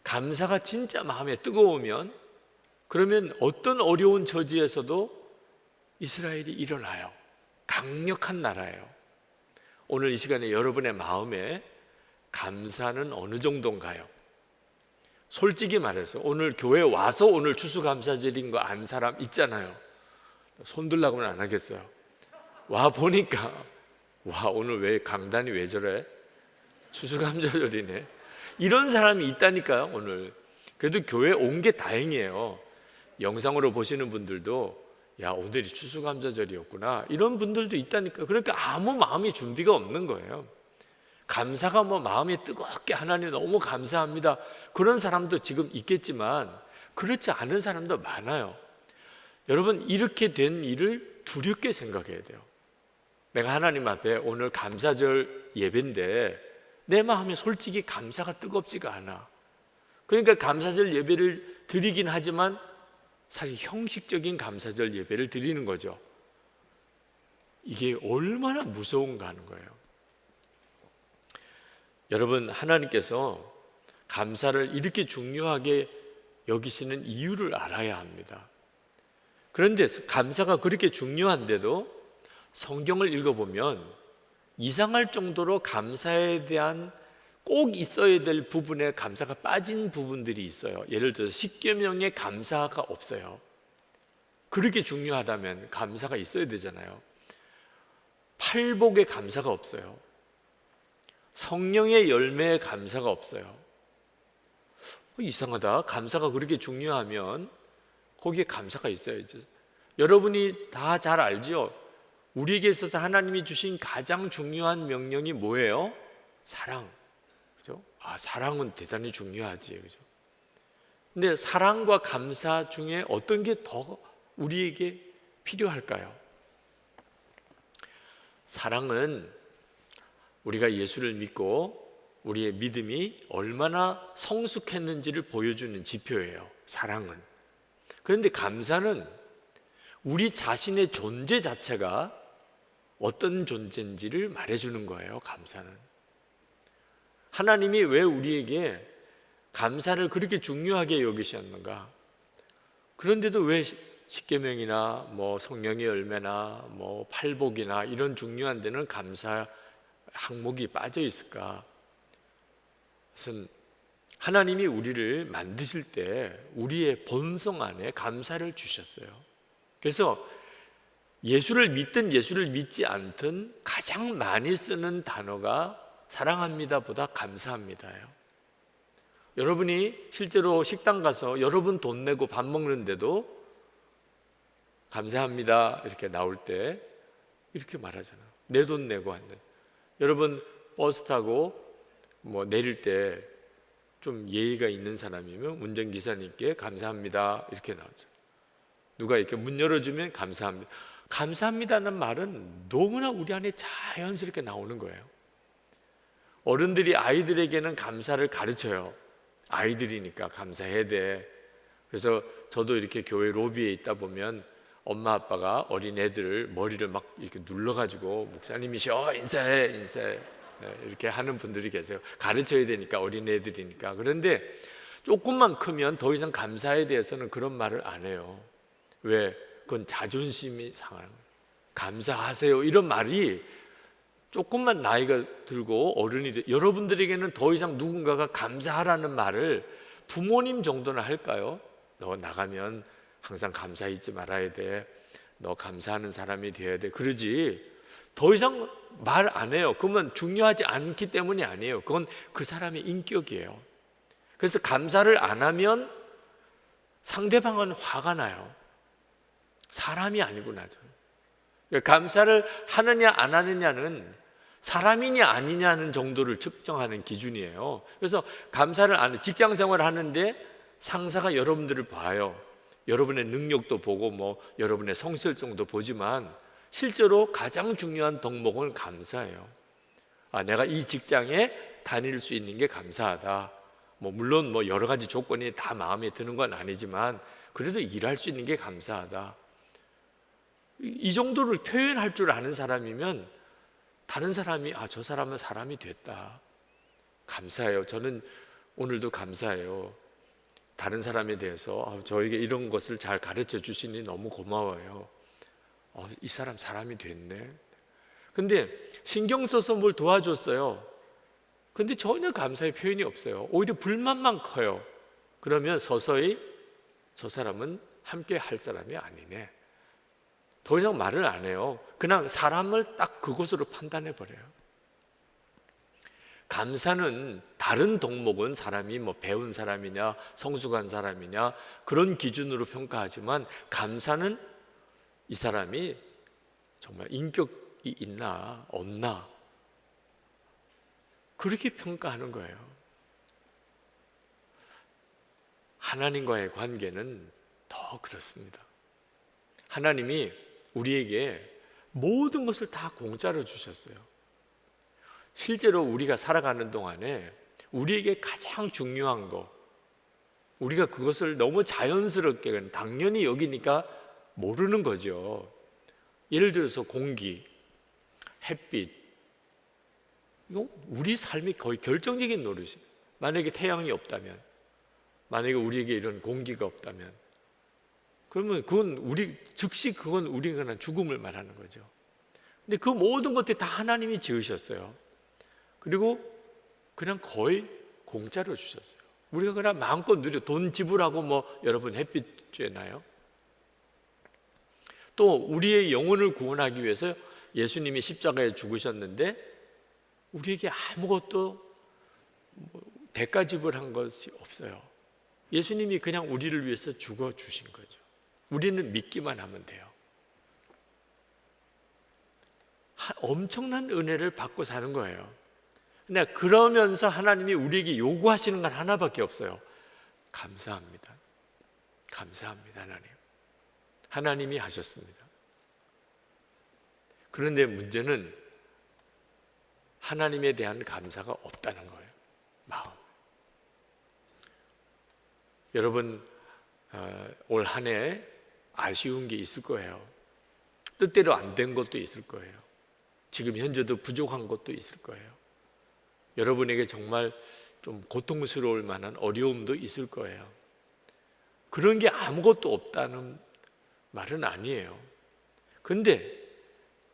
감사가 진짜 마음에 뜨거우면, 그러면 어떤 어려운 처지에서도 이스라엘이 일어나요. 강력한 나라예요. 오늘 이 시간에 여러분의 마음에 감사는 어느 정도인가요? 솔직히 말해서 오늘 교회 와서 오늘 추수감사절인 거 안 사람 있잖아요. 손 들라고는 안 하겠어요. 와 보니까, 와 오늘 왜 강단이 왜 저래? 추수감사절이네. 이런 사람이 있다니까요. 오늘 그래도 교회 온 게 다행이에요. 영상으로 보시는 분들도 야 오늘이 추수감사절이었구나, 이런 분들도 있다니까. 그러니까 아무 마음의 준비가 없는 거예요. 감사가 뭐 마음이 뜨겁게 하나님 너무 감사합니다, 그런 사람도 지금 있겠지만 그렇지 않은 사람도 많아요. 여러분, 이렇게 된 일을 두렵게 생각해야 돼요. 내가 하나님 앞에 오늘 감사절 예배인데 내 마음에 솔직히 감사가 뜨겁지가 않아. 그러니까 감사절 예배를 드리긴 하지만 사실 형식적인 감사절 예배를 드리는 거죠. 이게 얼마나 무서운가 하는 거예요. 여러분, 하나님께서 감사를 이렇게 중요하게 여기시는 이유를 알아야 합니다. 그런데 감사가 그렇게 중요한데도 성경을 읽어보면 이상할 정도로 감사에 대한 꼭 있어야 될 부분에 감사가 빠진 부분들이 있어요. 예를 들어서 십계명에 감사가 없어요. 그렇게 중요하다면 감사가 있어야 되잖아요. 팔복에 감사가 없어요. 성령의 열매에 감사가 없어요. 이상하다. 감사가 그렇게 중요하면 거기에 감사가 있어야죠. 여러분이 다 잘 알죠? 우리에게 있어서 하나님이 주신 가장 중요한 명령이 뭐예요? 사랑. 그죠? 사랑은 대단히 중요하지. 그죠? 근데 사랑과 감사 중에 어떤 게 더 우리에게 필요할까요? 사랑은 우리가 예수를 믿고 우리의 믿음이 얼마나 성숙했는지를 보여주는 지표예요. 사랑은. 그런데 감사는 우리 자신의 존재 자체가 어떤 존재인지를 말해주는 거예요. 감사는. 하나님이 왜 우리에게 감사를 그렇게 중요하게 여기셨는가? 그런데도 왜 십계명이나 성령의 열매나 팔복이나 이런 중요한 데는 감사 항목이 빠져 있을까? 그것은 하나님이 우리를 만드실 때 우리의 본성 안에 감사를 주셨어요. 그래서 예수를 믿든 예수를 믿지 않든 가장 많이 쓰는 단어가 사랑합니다보다 감사합니다예요. 여러분이 실제로 식당 가서 여러분 돈 내고 밥 먹는데도 감사합니다 이렇게 나올 때 이렇게 말하잖아요. 내 돈 내고 하는. 여러분 버스 타고 내릴 때 좀 예의가 있는 사람이면 운전기사님께 감사합니다 이렇게 나오죠. 누가 이렇게 문 열어주면 감사합니다. 감사합니다는 말은 너무나 우리 안에 자연스럽게 나오는 거예요. 어른들이 아이들에게는 감사를 가르쳐요. 아이들이니까 감사해야 돼. 그래서 저도 이렇게 교회 로비에 있다 보면 엄마 아빠가 어린 애들을 머리를 막 이렇게 눌러가지고 목사님이셔 인사해 이렇게 하는 분들이 계세요. 가르쳐야 되니까 어린 애들이니까. 그런데 조금만 크면 더 이상 감사에 대해서는 그런 말을 안 해요. 왜? 그건 자존심이 상하는 거예요. 감사하세요 이런 말이 조금만 나이가 들고 어른이 여러분들에게는 더 이상 누군가가 감사하라는 말을 부모님 정도는 할까요? 너 나가면 항상 감사 잊지 말아야 돼. 너 감사하는 사람이 되어야 돼. 그러지 더 이상 말 안 해요. 그러면 중요하지 않기 때문이 아니에요. 그건 그 사람의 인격이에요. 그래서 감사를 안 하면 상대방은 화가 나요. 사람이 아니구나. 감사를 하느냐 안 하느냐는 사람이냐 아니냐는 정도를 측정하는 기준이에요. 그래서 감사를 안 해. 직장 생활을 하는데 상사가 여러분들을 봐요. 여러분의 능력도 보고 여러분의 성실성도 보지만 실제로 가장 중요한 덕목은 감사예요. 내가 이 직장에 다닐 수 있는 게 감사하다. 물론 여러 가지 조건이 다 마음에 드는 건 아니지만 그래도 일할 수 있는 게 감사하다. 이 정도를 표현할 줄 아는 사람이면 다른 사람이 저 사람은 사람이 됐다. 감사해요. 저는 오늘도 감사해요. 다른 사람에 대해서 저에게 이런 것을 잘 가르쳐 주시니 너무 고마워요. 이 사람 사람이 됐네. 근데 신경 써서 뭘 도와줬어요. 근데 전혀 감사의 표현이 없어요. 오히려 불만만 커요. 그러면 서서히 저 사람은 함께 할 사람이 아니네. 더 이상 말을 안 해요. 그냥 사람을 딱 그것으로 판단해 버려요. 감사는 다른 덕목은 사람이 배운 사람이냐 성숙한 사람이냐 그런 기준으로 평가하지만 감사는 이 사람이 정말 인격이 있나 없나 그렇게 평가하는 거예요. 하나님과의 관계는 더 그렇습니다. 하나님이 우리에게 모든 것을 다 공짜로 주셨어요. 실제로 우리가 살아가는 동안에 우리에게 가장 중요한 거, 우리가 그것을 너무 자연스럽게 당연히 여기니까 모르는 거죠. 예를 들어서 공기, 햇빛, 이거 우리 삶이 거의 결정적인 노릇이에요. 만약에 태양이 없다면, 만약에 우리에게 이런 공기가 없다면, 그러면 그건 즉시 그건 우리가 죽음을 말하는 거죠. 근데 그 모든 것들 다 하나님이 지으셨어요. 그리고 그냥 거의 공짜로 주셨어요. 우리가 그냥 마음껏 누려 돈 지불하고 뭐 여러분 햇빛 쬐나요? 또 우리의 영혼을 구원하기 위해서 예수님이 십자가에 죽으셨는데 우리에게 아무것도 대가 지불한 것이 없어요. 예수님이 그냥 우리를 위해서 죽어 주신 거죠. 우리는 믿기만 하면 돼요. 엄청난 은혜를 받고 사는 거예요. 근데 그러면서 하나님이 우리에게 요구하시는 건 하나밖에 없어요. 감사합니다. 감사합니다, 하나님. 하나님이 하셨습니다. 그런데 문제는 하나님에 대한 감사가 없다는 거예요. 마음. 여러분 올 한 해 아쉬운 게 있을 거예요. 뜻대로 안 된 것도 있을 거예요. 지금 현재도 부족한 것도 있을 거예요. 여러분에게 정말 좀 고통스러울 만한 어려움도 있을 거예요. 그런 게 아무것도 없다는 말은 아니에요. 근데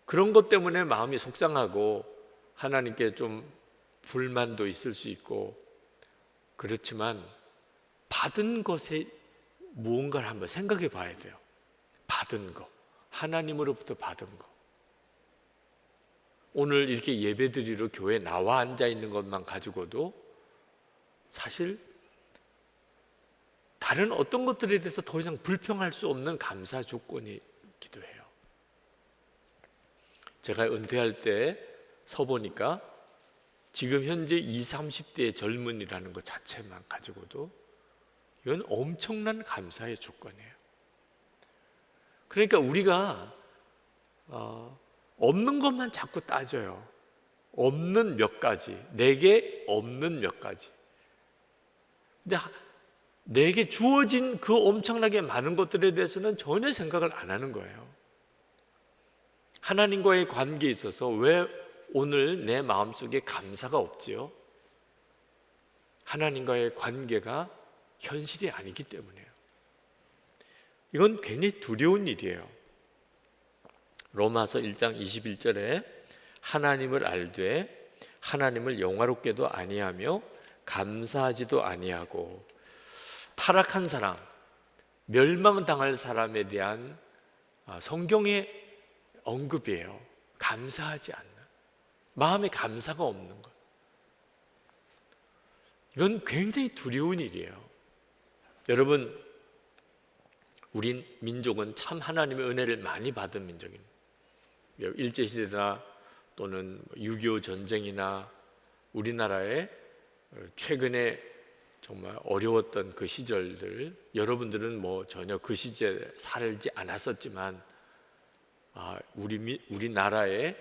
그런 것 때문에 마음이 속상하고 하나님께 좀 불만도 있을 수 있고 그렇지만 받은 것에 무언가를 한번 생각해 봐야 돼요. 받은 거, 하나님으로부터 받은 거. 오늘 이렇게 예배드리러 교회에 나와 앉아 있는 것만 가지고도 사실 다른 어떤 것들에 대해서 더 이상 불평할 수 없는 감사 조건이기도 해요. 제가 은퇴할 때 서보니까 지금 현재 20, 30대의 젊은이라는 것 자체만 가지고도 이건 엄청난 감사의 조건이에요. 그러니까 우리가 없는 것만 자꾸 따져요. 없는 몇 가지, 내게 없는 몇 가지. 근데 내게 주어진 그 엄청나게 많은 것들에 대해서는 전혀 생각을 안 하는 거예요. 하나님과의 관계에 있어서 왜 오늘 내 마음속에 감사가 없지요? 하나님과의 관계가 현실이 아니기 때문이에요. 이건 굉장히 두려운 일이에요. 로마서 1장 21절에 하나님을 알되 하나님을 영화롭게도 아니하며 감사하지도 아니하고 타락한 사람, 멸망당할 사람에 대한 성경의 언급이에요. 감사하지 않는, 마음에 감사가 없는 것. 이건 굉장히 두려운 일이에요. 여러분, 우린 민족은 참 하나님의 은혜를 많이 받은 민족입니다. 일제시대나 또는 6.25 전쟁이나 우리나라에 최근에 정말 어려웠던 그 시절들, 여러분들은 뭐 전혀 그 시절에 살지 않았었지만 우리나라에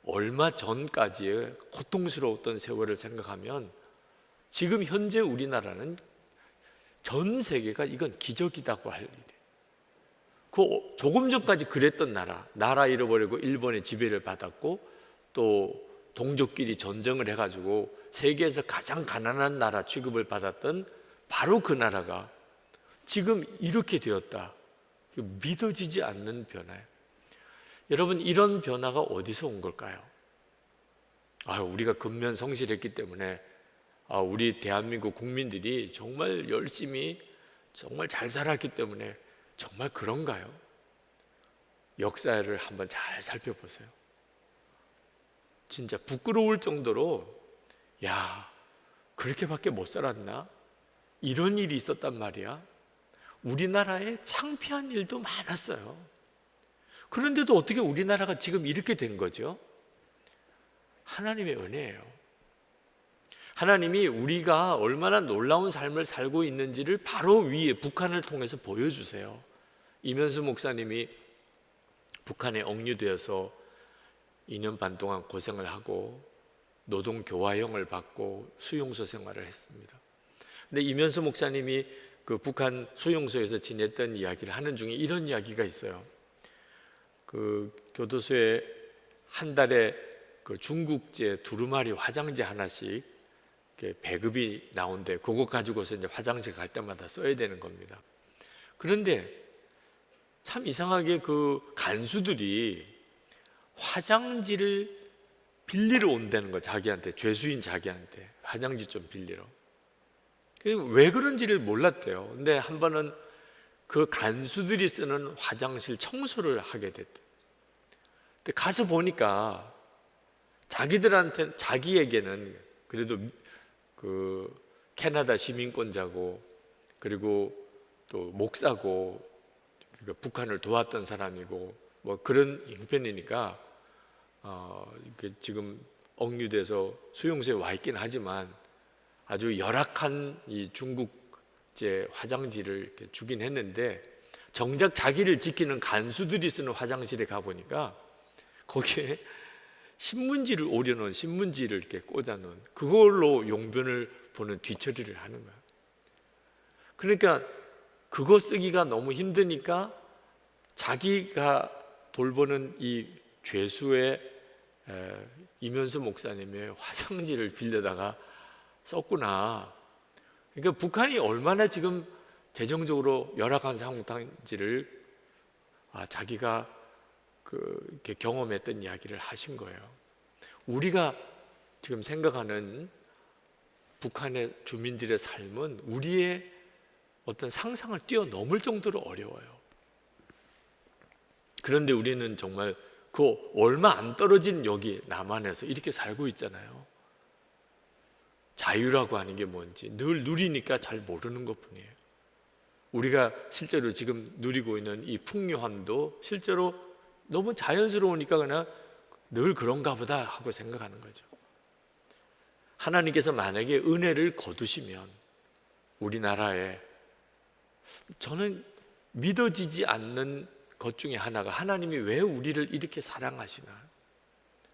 얼마 전까지의 고통스러웠던 세월을 생각하면 지금 현재 우리나라는 전 세계가 이건 기적이라고 할 일이에요. 그 조금 전까지 그랬던 나라 잃어버리고 일본의 지배를 받았고 또 동족끼리 전쟁을 해가지고 세계에서 가장 가난한 나라 취급을 받았던 바로 그 나라가 지금 이렇게 되었다. 믿어지지 않는 변화예요. 여러분, 이런 변화가 어디서 온 걸까요? 우리가 근면성실했기 때문에 우리 대한민국 국민들이 정말 열심히 정말 잘 살았기 때문에 정말 그런가요? 역사를 한번 잘 살펴보세요. 진짜 부끄러울 정도로 그렇게밖에 못 살았나? 이런 일이 있었단 말이야. 우리나라에 창피한 일도 많았어요. 그런데도 어떻게 우리나라가 지금 이렇게 된 거죠? 하나님의 은혜예요. 하나님이 우리가 얼마나 놀라운 삶을 살고 있는지를 바로 위에 북한을 통해서 보여주세요. 이면수 목사님이 북한에 억류되어서 2년 반 동안 고생을 하고 노동교화형을 받고 수용소 생활을 했습니다. 근데 이면수 목사님이 그 북한 수용소에서 지냈던 이야기를 하는 중에 이런 이야기가 있어요. 그 교도소에 한 달에 그 중국제 두루마리 화장지 하나씩 배급이 나온대. 그거 가지고서 이제 화장실 갈 때마다 써야 되는 겁니다. 그런데 참 이상하게 그 간수들이 화장지를 빌리러 온다는 거, 자기한테, 죄수인 자기한테. 화장지 좀 빌리러. 왜 그런지를 몰랐대요. 근데 한 번은 그 간수들이 쓰는 화장실 청소를 하게 됐대. 근데 가서 보니까 자기에게는 그래도 그 캐나다 시민권자고, 그리고 또 목사고, 그러니까 북한을 도왔던 사람이고 뭐 그런 형편이니까 지금 억류돼서 수용소에 와 있긴 하지만 아주 열악한 이 중국제 화장지를 이렇게 주긴 했는데, 정작 자기를 지키는 간수들이 쓰는 화장실에 가 보니까 거기에 신문지를 오려놓은, 신문지를 이렇게 꽂아놓은, 그걸로 용변을 보는 뒤처리를 하는 거야. 그러니까 그거 쓰기가 너무 힘드니까 자기가 돌보는 이 죄수의 이면수 목사님의 화장지를 빌려다가 썼구나. 그러니까 북한이 얼마나 지금 재정적으로 열악한 상황인지를 자기가 이렇게 경험했던 이야기를 하신 거예요. 우리가 지금 생각하는 북한의 주민들의 삶은 우리의 어떤 상상을 뛰어넘을 정도로 어려워요. 그런데 우리는 정말 그 얼마 안 떨어진 여기 남한에서 이렇게 살고 있잖아요. 자유라고 하는 게 뭔지 늘 누리니까 잘 모르는 것뿐이에요. 우리가 실제로 지금 누리고 있는 이 풍요함도 실제로 너무 자연스러우니까 그냥 늘 그런가 보다 하고 생각하는 거죠. 하나님께서 만약에 은혜를 거두시면 우리나라에, 저는 믿어지지 않는 것 중에 하나가 하나님이 왜 우리를 이렇게 사랑하시나.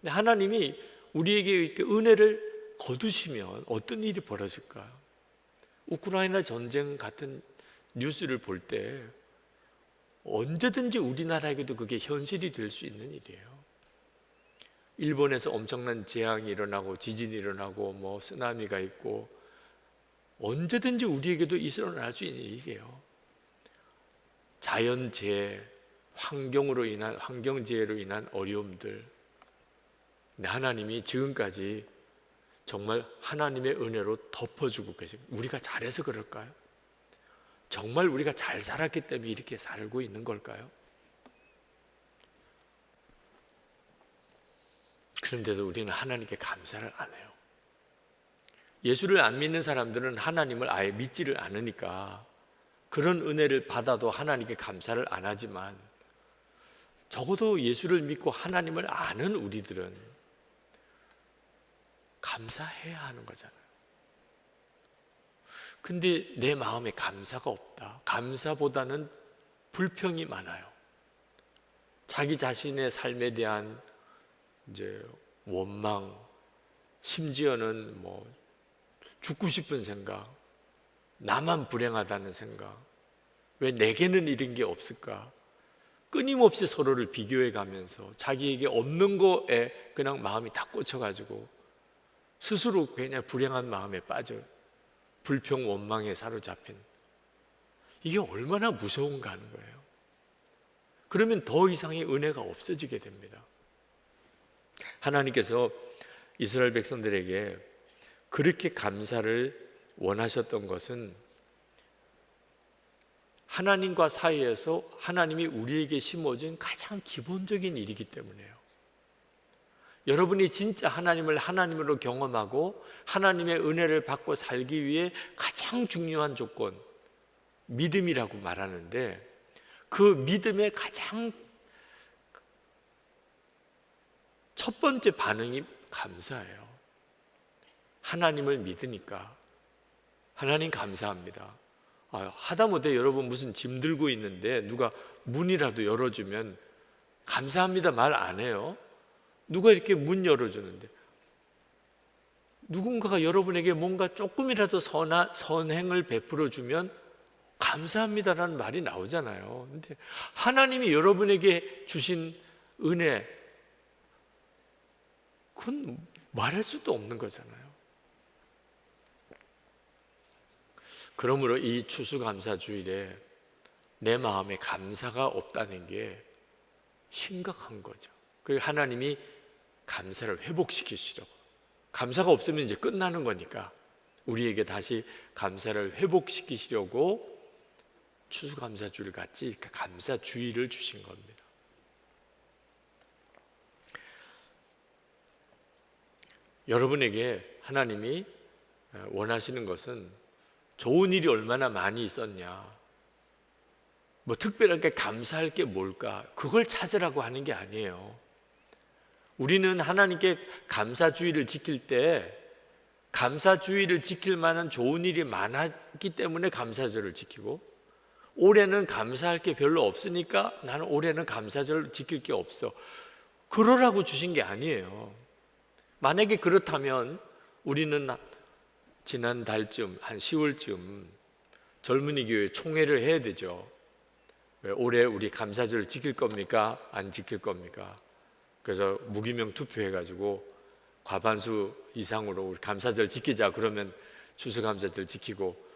근데 하나님이 우리에게 이렇게 은혜를 거두시면 어떤 일이 벌어질까? 우크라이나 전쟁 같은 뉴스를 볼 때 언제든지 우리나라에게도 그게 현실이 될 수 있는 일이에요. 일본에서 엄청난 재앙이 일어나고 지진이 일어나고 뭐 쓰나미가 있고 언제든지 우리에게도 일어날 수 있는 일이에요. 자연재해, 환경재해로 인한 어려움들. 근데 하나님이 지금까지 정말 하나님의 은혜로 덮어주고 계십니다. 우리가 잘해서 그럴까요? 정말 우리가 잘 살았기 때문에 이렇게 살고 있는 걸까요? 그런데도 우리는 하나님께 감사를 안 해요. 예수를 안 믿는 사람들은 하나님을 아예 믿지를 않으니까 그런 은혜를 받아도 하나님께 감사를 안 하지만, 적어도 예수를 믿고 하나님을 아는 우리들은 감사해야 하는 거잖아요. 근데 내 마음에 감사가 없다. 감사보다는 불평이 많아요. 자기 자신의 삶에 대한 이제 원망, 심지어는 뭐 죽고 싶은 생각, 나만 불행하다는 생각, 왜 내게는 이런 게 없을까? 끊임없이 서로를 비교해 가면서 자기에게 없는 거에 그냥 마음이 다 꽂혀가지고 스스로 그냥 불행한 마음에 빠져 불평, 원망에 사로잡힌, 이게 얼마나 무서운가 하는 거예요. 그러면 더 이상의 은혜가 없어지게 됩니다. 하나님께서 이스라엘 백성들에게 그렇게 감사를 원하셨던 것은 하나님과 사이에서 하나님이 우리에게 심어준 가장 기본적인 일이기 때문이에요. 여러분이 진짜 하나님을 하나님으로 경험하고 하나님의 은혜를 받고 살기 위해 가장 중요한 조건, 믿음이라고 말하는데, 그 믿음의 가장 첫 번째 반응이 감사예요. 하나님을 믿으니까 하나님 감사합니다. 하다못해 여러분 무슨 짐 들고 있는데 누가 문이라도 열어주면 감사합니다 말 안 해요? 누가 이렇게 문 열어주는데, 누군가가 여러분에게 뭔가 조금이라도 선행을 베풀어주면 감사합니다라는 말이 나오잖아요. 근데 하나님이 여러분에게 주신 은혜, 그건 말할 수도 없는 거잖아요. 그러므로 이 추수감사주일에 내 마음에 감사가 없다는 게 심각한 거죠. 그리고 하나님이 감사를 회복시키시려고, 감사가 없으면 이제 끝나는 거니까 우리에게 다시 감사를 회복시키시려고 추수감사주를 같이 감사주의를 주신 겁니다. 여러분에게 하나님이 원하시는 것은 좋은 일이 얼마나 많이 있었냐, 뭐 특별하게 감사할 게 뭘까, 그걸 찾으라고 하는 게 아니에요. 우리는 하나님께 감사주의를 지킬 때 감사주의를 지킬 만한 좋은 일이 많았기 때문에 감사절을 지키고, 올해는 감사할 게 별로 없으니까 나는 올해는 감사절을 지킬 게 없어, 그러라고 주신 게 아니에요. 만약에 그렇다면 우리는 지난달쯤 한 10월쯤 젊은이 교회 총회를 해야 되죠. 왜 올해 우리 감사절을 지킬 겁니까? 안 지킬 겁니까? 그래서 무기명 투표해가지고 과반수 이상으로 우리 감사절 지키자 그러면 추수감사절 지키고,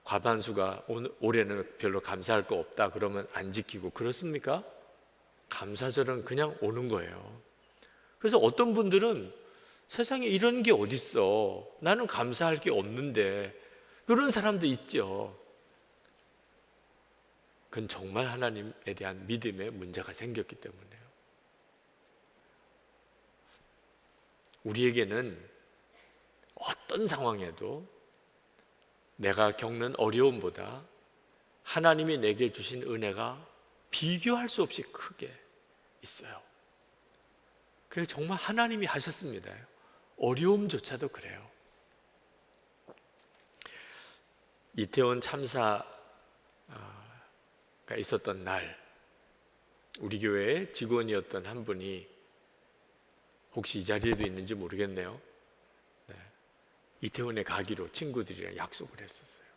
과반수가 올해는 별로 감사할 거 없다 그러면 안 지키고, 그렇습니까? 감사절은 그냥 오는 거예요. 그래서 어떤 분들은 세상에 이런 게 어딨어, 나는 감사할 게 없는데, 그런 사람도 있죠. 그건 정말 하나님에 대한 믿음에 문제가 생겼기 때문에요. 우리에게는 어떤 상황에도 내가 겪는 어려움보다 하나님이 내게 주신 은혜가 비교할 수 없이 크게 있어요. 그게 정말 하나님이 하셨습니다. 어려움조차도 그래요. 이태원 참사가 있었던 날, 우리 교회의 직원이었던 한 분이, 혹시 이 자리에도 있는지 모르겠네요, 이태원에 가기로 친구들이랑 약속을 했었어요.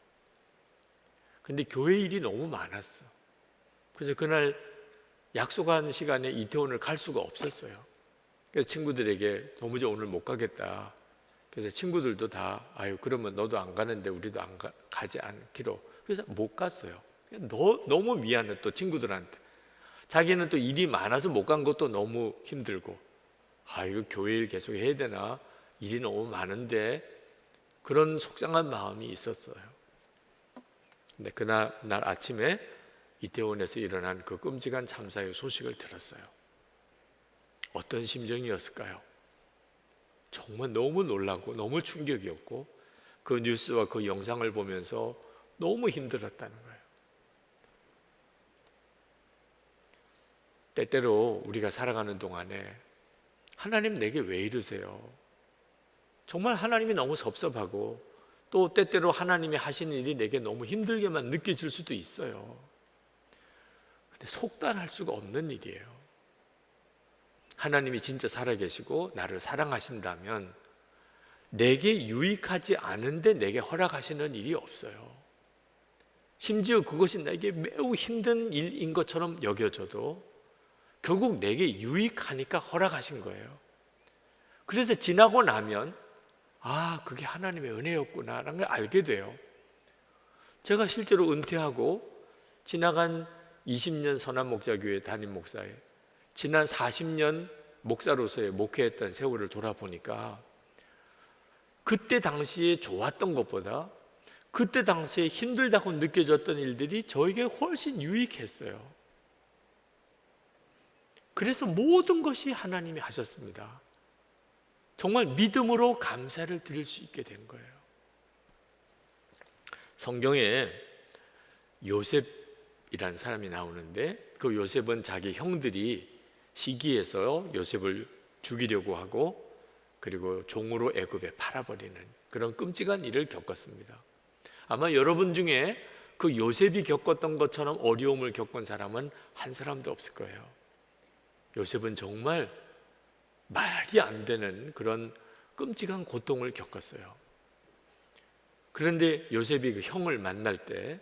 근데 교회 일이 너무 많았어. 그래서 그날 약속한 시간에 이태원을 갈 수가 없었어요. 그래서 친구들에게 도무지 오늘 못 가겠다. 그래서 친구들도 다 아유 그러면 너도 안 가는데 우리도 가지 않기로. 그래서 못 갔어요. 너무 미안해 또 친구들한테. 자기는 또 일이 많아서 못 간 것도 너무 힘들고, 아 이거 교회 일 계속 해야 되나, 일이 너무 많은데, 그런 속상한 마음이 있었어요. 근데 그날 아침에 이태원에서 일어난 그 끔찍한 참사의 소식을 들었어요. 어떤 심정이었을까요? 정말 너무 놀라고 너무 충격이었고, 그 뉴스와 그 영상을 보면서 너무 힘들었다는 거예요. 때때로 우리가 살아가는 동안에 하나님 내게 왜 이러세요? 정말 하나님이 너무 섭섭하고, 또 때때로 하나님이 하시는 일이 내게 너무 힘들게만 느껴질 수도 있어요. 근데 속단할 수가 없는 일이에요. 하나님이 진짜 살아계시고 나를 사랑하신다면 내게 유익하지 않은데 내게 허락하시는 일이 없어요. 심지어 그것이 내게 매우 힘든 일인 것처럼 여겨져도 결국 내게 유익하니까 허락하신 거예요. 그래서 지나고 나면 아, 그게 하나님의 은혜였구나라는 걸 알게 돼요. 제가 실제로 은퇴하고 지나간 20년 선한목자교회 담임 목사에 지난 40년 목사로서의 목회했던 세월을 돌아보니까 그때 당시에 좋았던 것보다 그때 당시에 힘들다고 느껴졌던 일들이 저에게 훨씬 유익했어요. 그래서 모든 것이 하나님이 하셨습니다. 정말 믿음으로 감사를 드릴 수 있게 된 거예요. 성경에 요셉이라는 사람이 나오는데, 그 요셉은 자기 형들이 시기해서 요셉을 죽이려고 하고 그리고 종으로 애굽에 팔아버리는 그런 끔찍한 일을 겪었습니다. 아마 여러분 중에 그 요셉이 겪었던 것처럼 어려움을 겪은 사람은 한 사람도 없을 거예요. 요셉은 정말 말이 안 되는 그런 끔찍한 고통을 겪었어요. 그런데 요셉이 그 형을 만날 때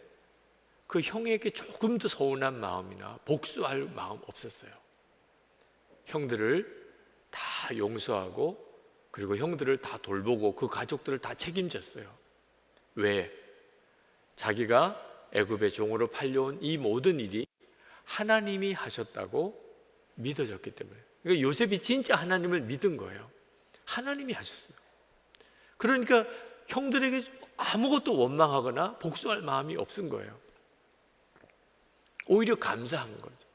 그 형에게 조금 더 서운한 마음이나 복수할 마음 없었어요. 형들을 다 용서하고 그리고 형들을 다 돌보고 그 가족들을 다 책임졌어요. 왜? 자기가 애굽의 종으로 팔려온 이 모든 일이 하나님이 하셨다고 믿어졌기 때문에. 그러니까 요셉이 진짜 하나님을 믿은 거예요. 하나님이 하셨어요. 그러니까 형들에게 아무것도 원망하거나 복수할 마음이 없은 거예요. 오히려 감사한 거죠.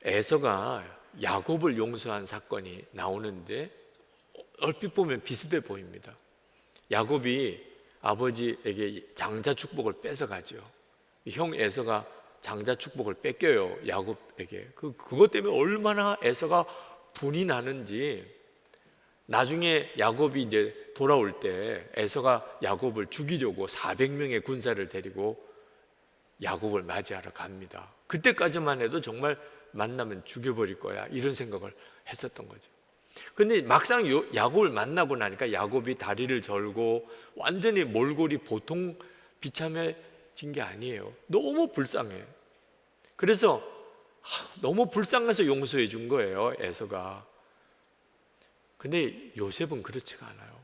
에서가 야곱을 용서한 사건이 나오는데 얼핏 보면 비슷해 보입니다. 야곱이 아버지에게 장자 축복을 뺏어가죠. 형 에서가 장자 축복을 뺏겨요, 야곱에게. 그것 때문에 얼마나 에서가 분이 나는지, 나중에 야곱이 이제 돌아올 때 에서가 야곱을 죽이려고 400명의 군사를 데리고 야곱을 맞이하러 갑니다. 그때까지만 해도 정말 만나면 죽여버릴 거야, 이런 생각을 했었던 거죠. 근데 막상 야곱을 만나고 나니까 야곱이 다리를 절고 완전히 몰골이 보통 비참해진 게 아니에요. 너무 불쌍해. 그래서 너무 불쌍해서 용서해 준 거예요, 에서가. 근데 요셉은 그렇지가 않아요.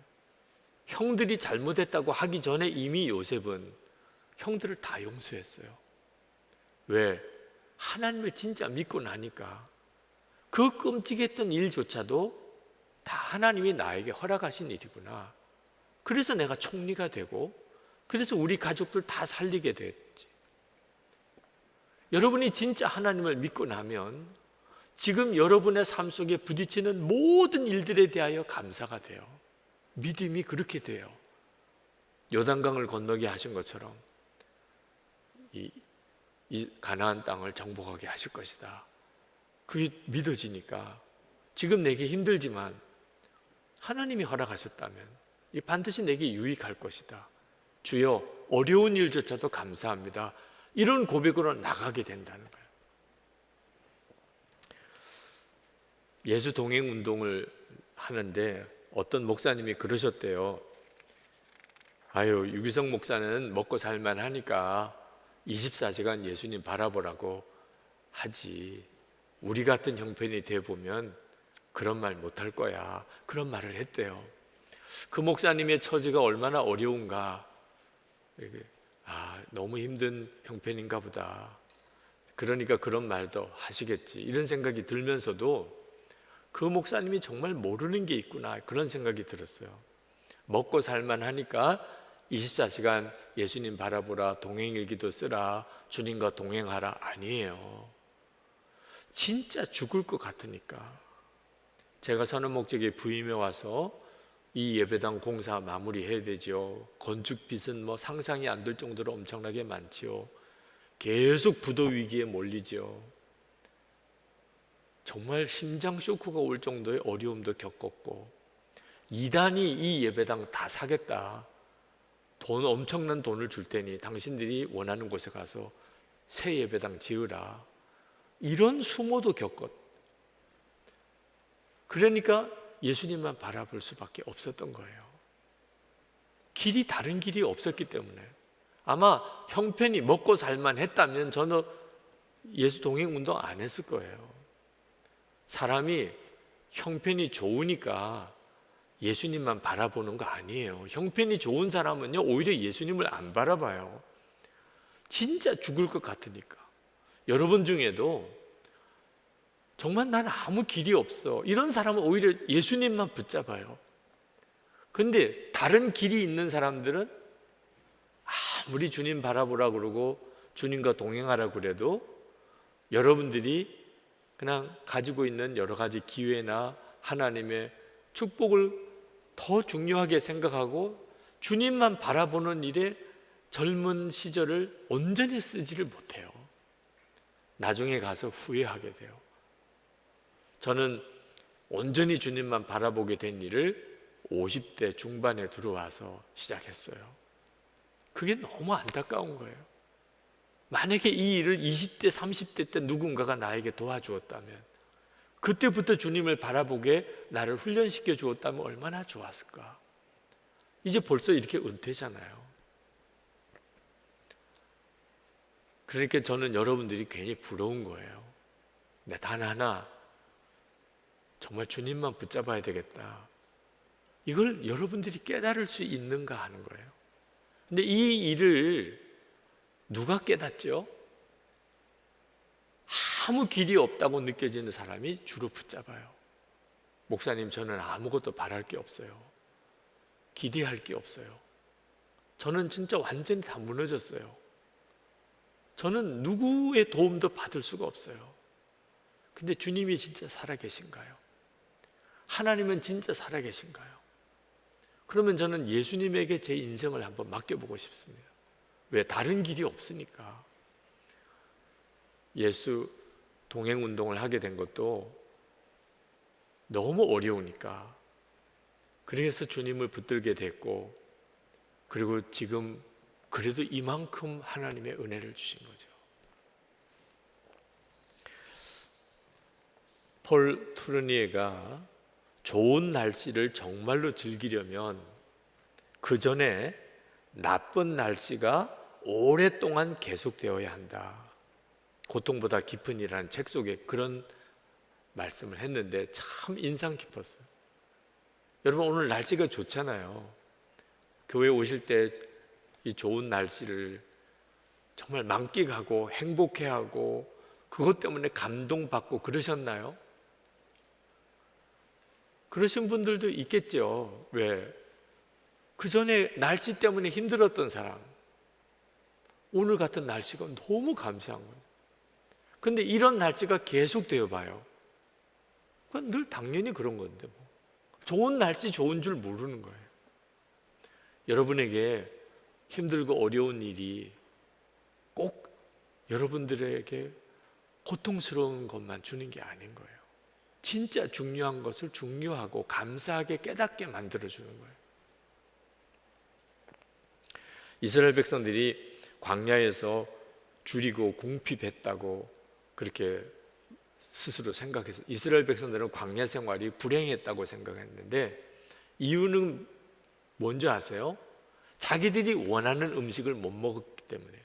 형들이 잘못했다고 하기 전에 이미 요셉은 형들을 다 용서했어요. 왜? 하나님을 진짜 믿고 나니까 그 끔찍했던 일조차도 다 하나님이 나에게 허락하신 일이구나. 그래서 내가 총리가 되고, 그래서 우리 가족들 다 살리게 됐지. 여러분이 진짜 하나님을 믿고 나면 지금 여러분의 삶 속에 부딪히는 모든 일들에 대하여 감사가 돼요. 믿음이 그렇게 돼요. 요단강을 건너게 하신 것처럼 이 가나안 땅을 정복하게 하실 것이다. 그게 믿어지니까 지금 내게 힘들지만 하나님이 허락하셨다면 이 반드시 내게 유익할 것이다. 주여, 어려운 일조차도 감사합니다. 이런 고백으로 나가게 된다는 거예요. 예수 동행 운동을 하는데 어떤 목사님이 그러셨대요. 아유, 유기성 목사는 먹고 살만 하니까 24시간 예수님 바라보라고 하지, 우리 같은 형편이 돼보면 그런 말 못할 거야, 그런 말을 했대요. 그 목사님의 처지가 얼마나 어려운가, 너무 힘든 형편인가 보다, 그러니까 그런 말도 하시겠지, 이런 생각이 들면서도 그 목사님이 정말 모르는 게 있구나, 그런 생각이 들었어요. 먹고 살만 하니까 24시간 예수님 바라보라, 동행일기도 쓰라, 주님과 동행하라, 아니에요. 진짜 죽을 것 같으니까. 제가 선언 목적에 부임해 와서 이 예배당 공사 마무리해야 되죠. 건축 빚은 뭐 상상이 안 될 정도로 엄청나게 많지요. 계속 부도 위기에 몰리죠. 정말 심장 쇼크가 올 정도의 어려움도 겪었고, 이단이 이 예배당 다 사겠다, 엄청난 돈을 줄 테니 당신들이 원하는 곳에 가서 새 예배당 지으라, 이런 수모도 겪었. 그러니까 예수님만 바라볼 수밖에 없었던 거예요. 다른 길이 없었기 때문에. 아마 형편이 먹고 살만 했다면 저는 예수 동행 운동 안 했을 거예요. 사람이 형편이 좋으니까 예수님만 바라보는 거 아니에요. 형편이 좋은 사람은요, 오히려 예수님을 안 바라봐요. 진짜 죽을 것 같으니까. 여러분 중에도 정말 난 아무 길이 없어, 이런 사람은 오히려 예수님만 붙잡아요. 근데 다른 길이 있는 사람들은 아무리 주님 바라보라 그러고 주님과 동행하라 그래도 여러분들이 그냥 가지고 있는 여러 가지 기회나 하나님의 축복을 더 중요하게 생각하고 주님만 바라보는 일에 젊은 시절을 온전히 쓰지를 못해요. 나중에 가서 후회하게 돼요. 저는 온전히 주님만 바라보게 된 일을 50대 중반에 들어와서 시작했어요. 그게 너무 안타까운 거예요. 만약에 이 일을 20대, 30대 때 누군가가 나에게 도와주었다면, 그때부터 주님을 바라보게 나를 훈련시켜 주었다면 얼마나 좋았을까. 이제 벌써 이렇게 은퇴잖아요. 그러니까 저는 여러분들이 괜히 부러운 거예요. 근데 단 하나, 정말 주님만 붙잡아야 되겠다, 이걸 여러분들이 깨달을 수 있는가 하는 거예요. 근데 이 일을 누가 깨닫죠? 아무 길이 없다고 느껴지는 사람이 주로 붙잡아요. 목사님, 저는 아무것도 바랄 게 없어요. 기대할 게 없어요. 저는 진짜 완전히 다 무너졌어요. 저는 누구의 도움도 받을 수가 없어요. 근데 주님이 진짜 살아계신가요? 하나님은 진짜 살아계신가요? 그러면 저는 예수님에게 제 인생을 한번 맡겨보고 싶습니다. 왜? 다른 길이 없으니까. 예수 동행 운동을 하게 된 것도 너무 어려우니까. 그래서 주님을 붙들게 됐고, 그리고 지금 그래도 이만큼 하나님의 은혜를 주신 거죠. 폴 투르니에가 좋은 날씨를 정말로 즐기려면 그 전에 나쁜 날씨가 오랫동안 계속되어야 한다. 고통보다 깊은 이라는 책 속에 그런 말씀을 했는데 참 인상 깊었어요. 여러분, 오늘 날씨가 좋잖아요. 교회 오실 때 이 좋은 날씨를 정말 만끽하고 행복해하고 그것 때문에 감동받고 그러셨나요? 그러신 분들도 있겠죠. 왜? 그 전에 날씨 때문에 힘들었던 사람, 오늘 같은 날씨가 너무 감사한 거예요. 근데 이런 날씨가 계속되어 봐요. 그건 늘 당연히 그런 건데 뭐. 좋은 날씨 좋은 줄 모르는 거예요. 여러분에게 힘들고 어려운 일이 꼭 여러분들에게 고통스러운 것만 주는 게 아닌 거예요. 진짜 중요한 것을 중요하고 감사하게 깨닫게 만들어주는 거예요. 이스라엘 백성들이 광야에서 줄이고 궁핍했다고 그렇게 스스로 생각해서 이스라엘 백성들은 광야 생활이 불행했다고 생각했는데 이유는 뭔지 아세요? 자기들이 원하는 음식을 못 먹었기 때문에요.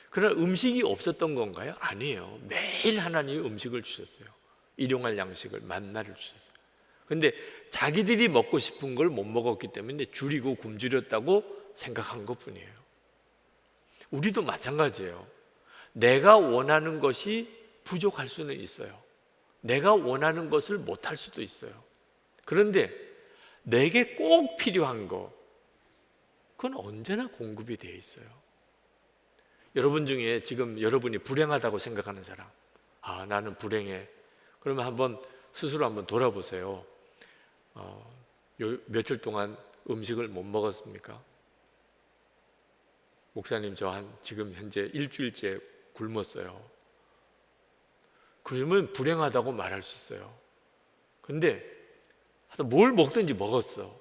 그러나 음식이 없었던 건가요? 아니에요. 매일 하나님이 음식을 주셨어요. 일용할 양식을, 만나를 주셨어요. 근데 자기들이 먹고 싶은 걸 못 먹었기 때문에 줄이고 굶주렸다고 생각한 것뿐이에요. 우리도 마찬가지예요. 내가 원하는 것이 부족할 수는 있어요. 내가 원하는 것을 못할 수도 있어요. 그런데 내게 꼭 필요한 거, 그건 언제나 공급이 되어 있어요. 여러분 중에 지금 여러분이 불행하다고 생각하는 사람, 아, 나는 불행해. 그러면 한번 스스로 한번 돌아보세요. 며칠 동안 음식을 못 먹었습니까? 목사님, 저 지금 현재 일주일째 굶었어요. 그러면 불행하다고 말할 수 있어요. 근데 하여튼 뭘 먹든지 먹었어.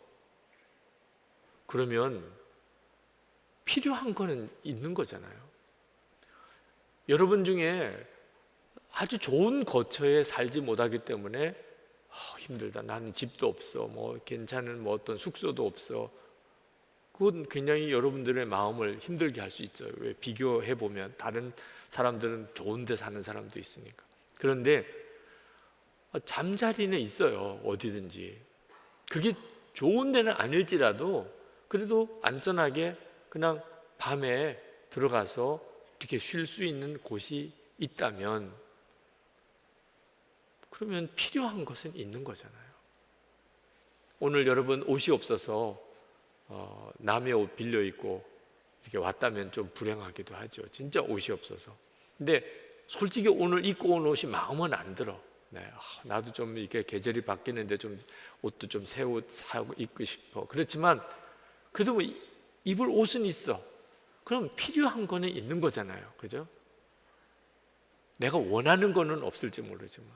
그러면 필요한 거는 있는 거잖아요. 여러분 중에 아주 좋은 거처에 살지 못하기 때문에 힘들다, 나는 집도 없어, 뭐 괜찮은 뭐 어떤 숙소도 없어. 그건 굉장히 여러분들의 마음을 힘들게 할 수 있죠. 왜? 비교해 보면 다른 사람들은 좋은 데 사는 사람도 있으니까. 그런데 잠자리는 있어요. 어디든지. 그게 좋은 데는 아닐지라도 그래도 안전하게 그냥 밤에 들어가서 이렇게 쉴 수 있는 곳이 있다면, 그러면 필요한 것은 있는 거잖아요. 오늘 여러분 옷이 없어서 남의 옷 빌려 입고 이렇게 왔다면 좀 불행하기도 하죠. 진짜 옷이 없어서. 근데 솔직히 오늘 입고 온 옷이 마음은 안 들어. 네, 나도 좀 이렇게 계절이 바뀌는데 좀 옷도 좀 새 옷 사고 입고 싶어. 그렇지만 그래도 뭐 입을 옷은 있어. 그럼 필요한 거는 있는 거잖아요. 그죠? 내가 원하는 거는 없을지 모르지만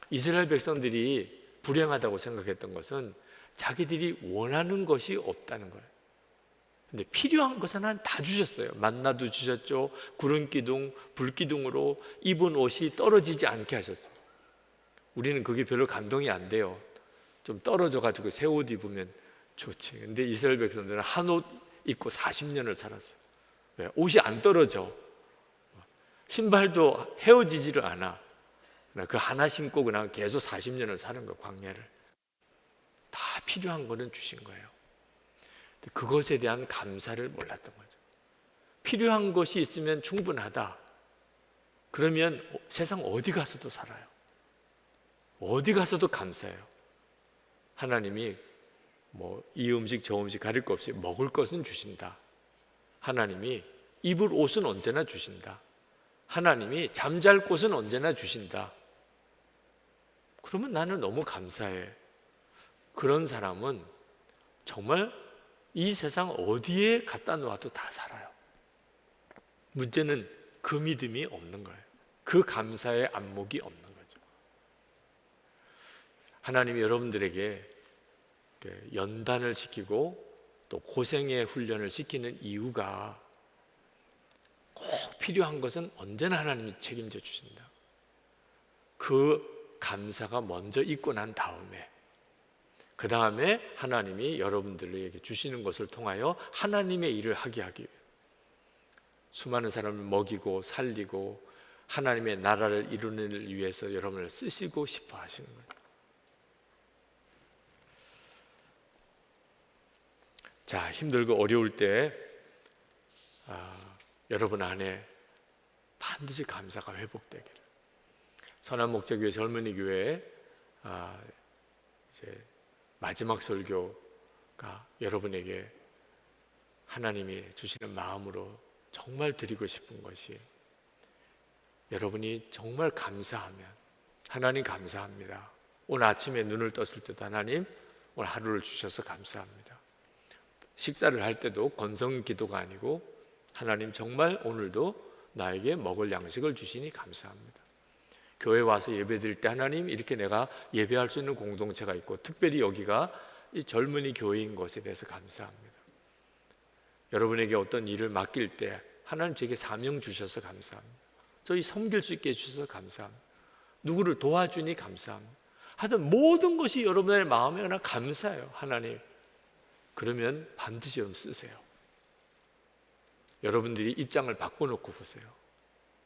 이스라엘 백성들이 불행하다고 생각했던 것은 자기들이 원하는 것이 없다는 거예요. 근데 필요한 것은 하나님 다 주셨어요. 만나도 주셨죠. 구름 기둥, 불 기둥으로 입은 옷이 떨어지지 않게 하셨어요. 우리는 그게 별로 감동이 안 돼요. 좀 떨어져 가지고 새 옷 입으면 좋지. 근데 이스라엘 백성들은 한 옷 입고 40년을 살았어요. 왜? 옷이 안 떨어져. 신발도 헤어지지를 않아. 그 하나 신고 그냥 계속 40년을 사는 거예요. 광야를. 다 필요한 거는 주신 거예요. 그것에 대한 감사를 몰랐던 거죠. 필요한 것이 있으면 충분하다. 그러면 세상 어디 가서도 살아요. 어디 가서도 감사해요. 하나님이 뭐 이 음식 저 음식 가릴 거 없이 먹을 것은 주신다. 하나님이 입을 옷은 언제나 주신다. 하나님이 잠잘 곳은 언제나 주신다. 그러면 나는 너무 감사해. 그런 사람은 정말 이 세상 어디에 갖다 놓아도 다 살아요. 문제는 그 믿음이 없는 거예요. 그 감사의 안목이 없는 거죠. 하나님이 여러분들에게 연단을 시키고 또 고생의 훈련을 시키는 이유가 꼭 필요한 것은 언제나 하나님이 책임져 주신다. 그 감사가 먼저 있고 난 다음에 그 다음에 하나님이 여러분들에게 주시는 것을 통하여 하나님의 일을 하게 하기 위해 수많은 사람을 먹이고 살리고 하나님의 나라를 이루는 일 위해서 여러분을 쓰시고 싶어 하시는 거예요. 자, 힘들고 어려울 때 여러분 안에 반드시 감사가 회복되기를. 선한목자교회 젊은이 교회 이제 마지막 설교가 여러분에게 하나님이 주시는 마음으로 정말 드리고 싶은 것이 여러분이 정말 감사하면 하나님 감사합니다. 오늘 아침에 눈을 떴을 때도 하나님 오늘 하루를 주셔서 감사합니다. 식사를 할 때도 건성 기도가 아니고 하나님 정말 오늘도 나에게 먹을 양식을 주시니 감사합니다. 교회 와서 예배 드릴 때 하나님 이렇게 내가 예배할 수 있는 공동체가 있고 특별히 여기가 이 젊은이 교회인 것에 대해서 감사합니다. 여러분에게 어떤 일을 맡길 때 하나님 제게 사명 주셔서 감사합니다. 저희 섬길 수 있게 해주셔서 감사합니다. 누구를 도와주니 감사합니다. 하여튼 모든 것이 여러분의 마음에 하나 감사해요. 하나님 그러면 반드시 여러분 쓰세요. 여러분들이 입장을 바꿔놓고 보세요.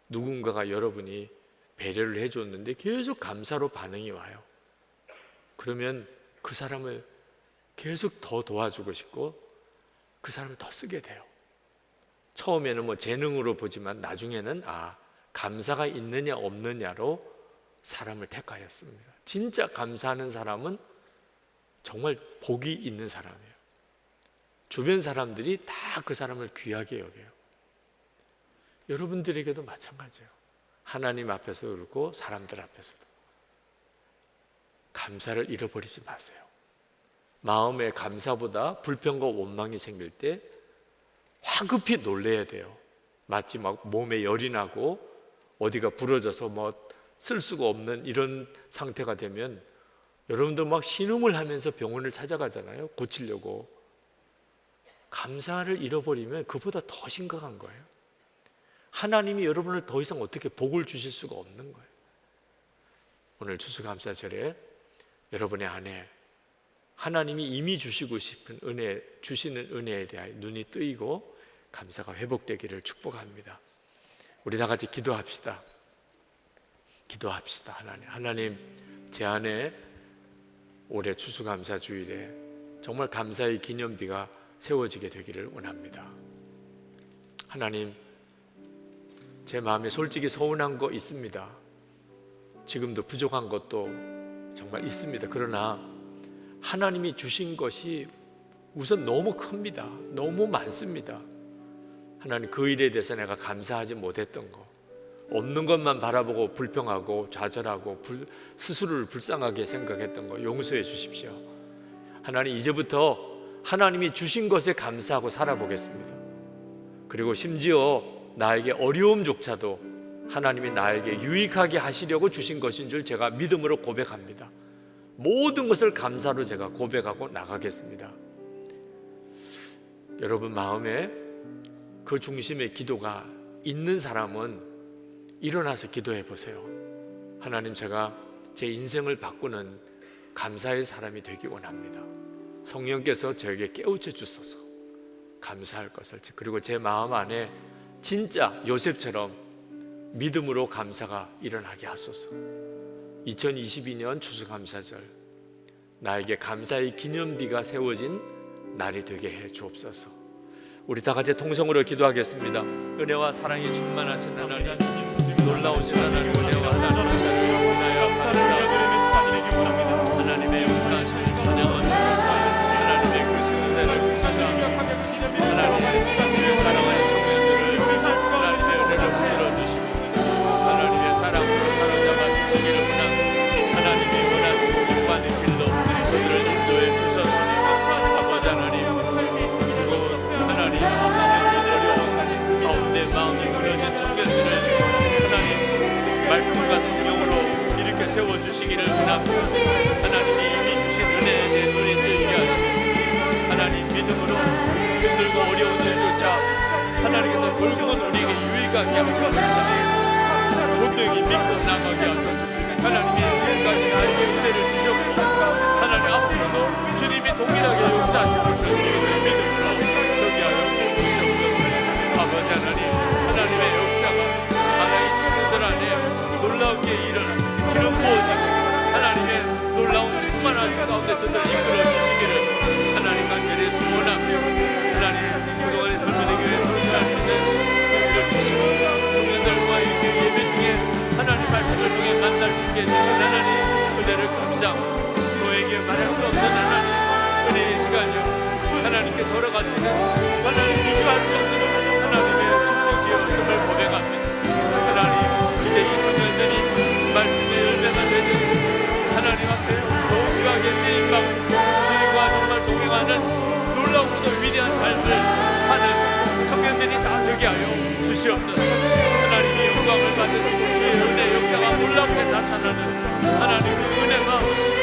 누군가가 여러분이 배려를 해줬는데 계속 감사로 반응이 와요. 그러면 그 사람을 계속 더 도와주고 싶고 그 사람을 더 쓰게 돼요. 처음에는 뭐 재능으로 보지만 나중에는 감사가 있느냐 없느냐로 사람을 택하였습니다. 진짜 감사하는 사람은 정말 복이 있는 사람이에요. 주변 사람들이 다 그 사람을 귀하게 여겨요. 여러분들에게도 마찬가지예요. 하나님 앞에서도 그렇고 사람들 앞에서도 감사를 잃어버리지 마세요. 마음에 감사보다 불평과 원망이 생길 때 화급히 놀래야 돼요. 마치 막 몸에 열이 나고 어디가 부러져서 뭐 쓸 수가 없는 이런 상태가 되면 여러분들 막 신음을 하면서 병원을 찾아가잖아요. 고치려고. 감사를 잃어버리면 그보다 더 심각한 거예요. 하나님이 여러분을 더 이상 어떻게 복을 주실 수가 없는 거예요. 오늘 추수감사절에 여러분의 안에 하나님이 이미 주시고 싶은 은혜, 주시는 은혜에 대하여 눈이 뜨이고 감사가 회복되기를 축복합니다. 우리 다 같이 기도합시다. 기도합시다. 하나님 제 안에 올해 추수감사주일에 정말 감사의 기념비가 세워지게 되기를 원합니다. 하나님 제 마음에 솔직히 서운한 거 있습니다. 지금도 부족한 것도 정말 있습니다. 그러나 하나님이 주신 것이 우선 너무 큽니다. 너무 많습니다. 하나님 그 일에 대해서 내가 감사하지 못했던 거, 없는 것만 바라보고 불평하고 좌절하고 스스로를 불쌍하게 생각했던 거 용서해 주십시오. 하나님 이제부터 하나님이 주신 것에 감사하고 살아보겠습니다. 그리고 심지어 나에게 어려움조차도 하나님이 나에게 유익하게 하시려고 주신 것인 줄 제가 믿음으로 고백합니다. 모든 것을 감사로 제가 고백하고 나가겠습니다. 여러분 마음에 그 중심의 기도가 있는 사람은 일어나서 기도해 보세요. 하나님 제가 제 인생을 바꾸는 감사의 사람이 되기 원합니다. 성령께서 저에게 깨우쳐 주소서. 감사할 것을. 그리고 제 마음 안에 진짜 요셉처럼 믿음으로 감사가 일어나게 하소서. 2022년 추수감사절 나에게 감사의 기념비가 세워진 날이 되게 해 주옵소서. 우리 다 같이 통성으로 기도하겠습니다. 은혜와 사랑이 충만하신 하나님, 놀라우신 하나님, 은혜와 하나님, 감사합니다. 믿음으로 힘들고 어려운 일조차 하나님께서 결국은 우리에게 유익하게 하시고 분명히 믿고 나가게 하소서. 하나님의 지금까지 나에게 은혜를 주셨고 하나님 앞으로도 주님이 동일하게 역사하실 것을 믿음으로 저기하여 주시옵소서. 아버지 하나님, 하나님의 역사가 하나의 친구들 안에 놀라우게 일어나고 기름 부어지고 하나님의 놀라운 충만하신 가운데 저들 이끌어 주시기를 하나님 간절히 소원하며 하나님 그동안의 젊은이 교회 성장하시는 은혜를 주시고 청년들과 이렇게 예배 중에 하나님 말씀을 통해 만날 수 있게 해주신 하나님 은혜를 감사하고 너에게 말할 수 없는 하나님 은혜의 시간이요 하나님께서 허락하시는 하나님 비교할 수 없는 하나님의 축복이었음을 고백합니다. 하나님 이제 이 청년들이 말씀의 열매가 되는 하나님 앞에 더욱 귀하게 쓰임받고 주님과 정말 동행하는 놀라우고도 위대한 삶을 사는 청년들이 다 되게 하여 주시옵소서. 하나님의 영광을 받으시고 주의 은혜 역사가 놀랍게 나타나는 하나님의 은혜가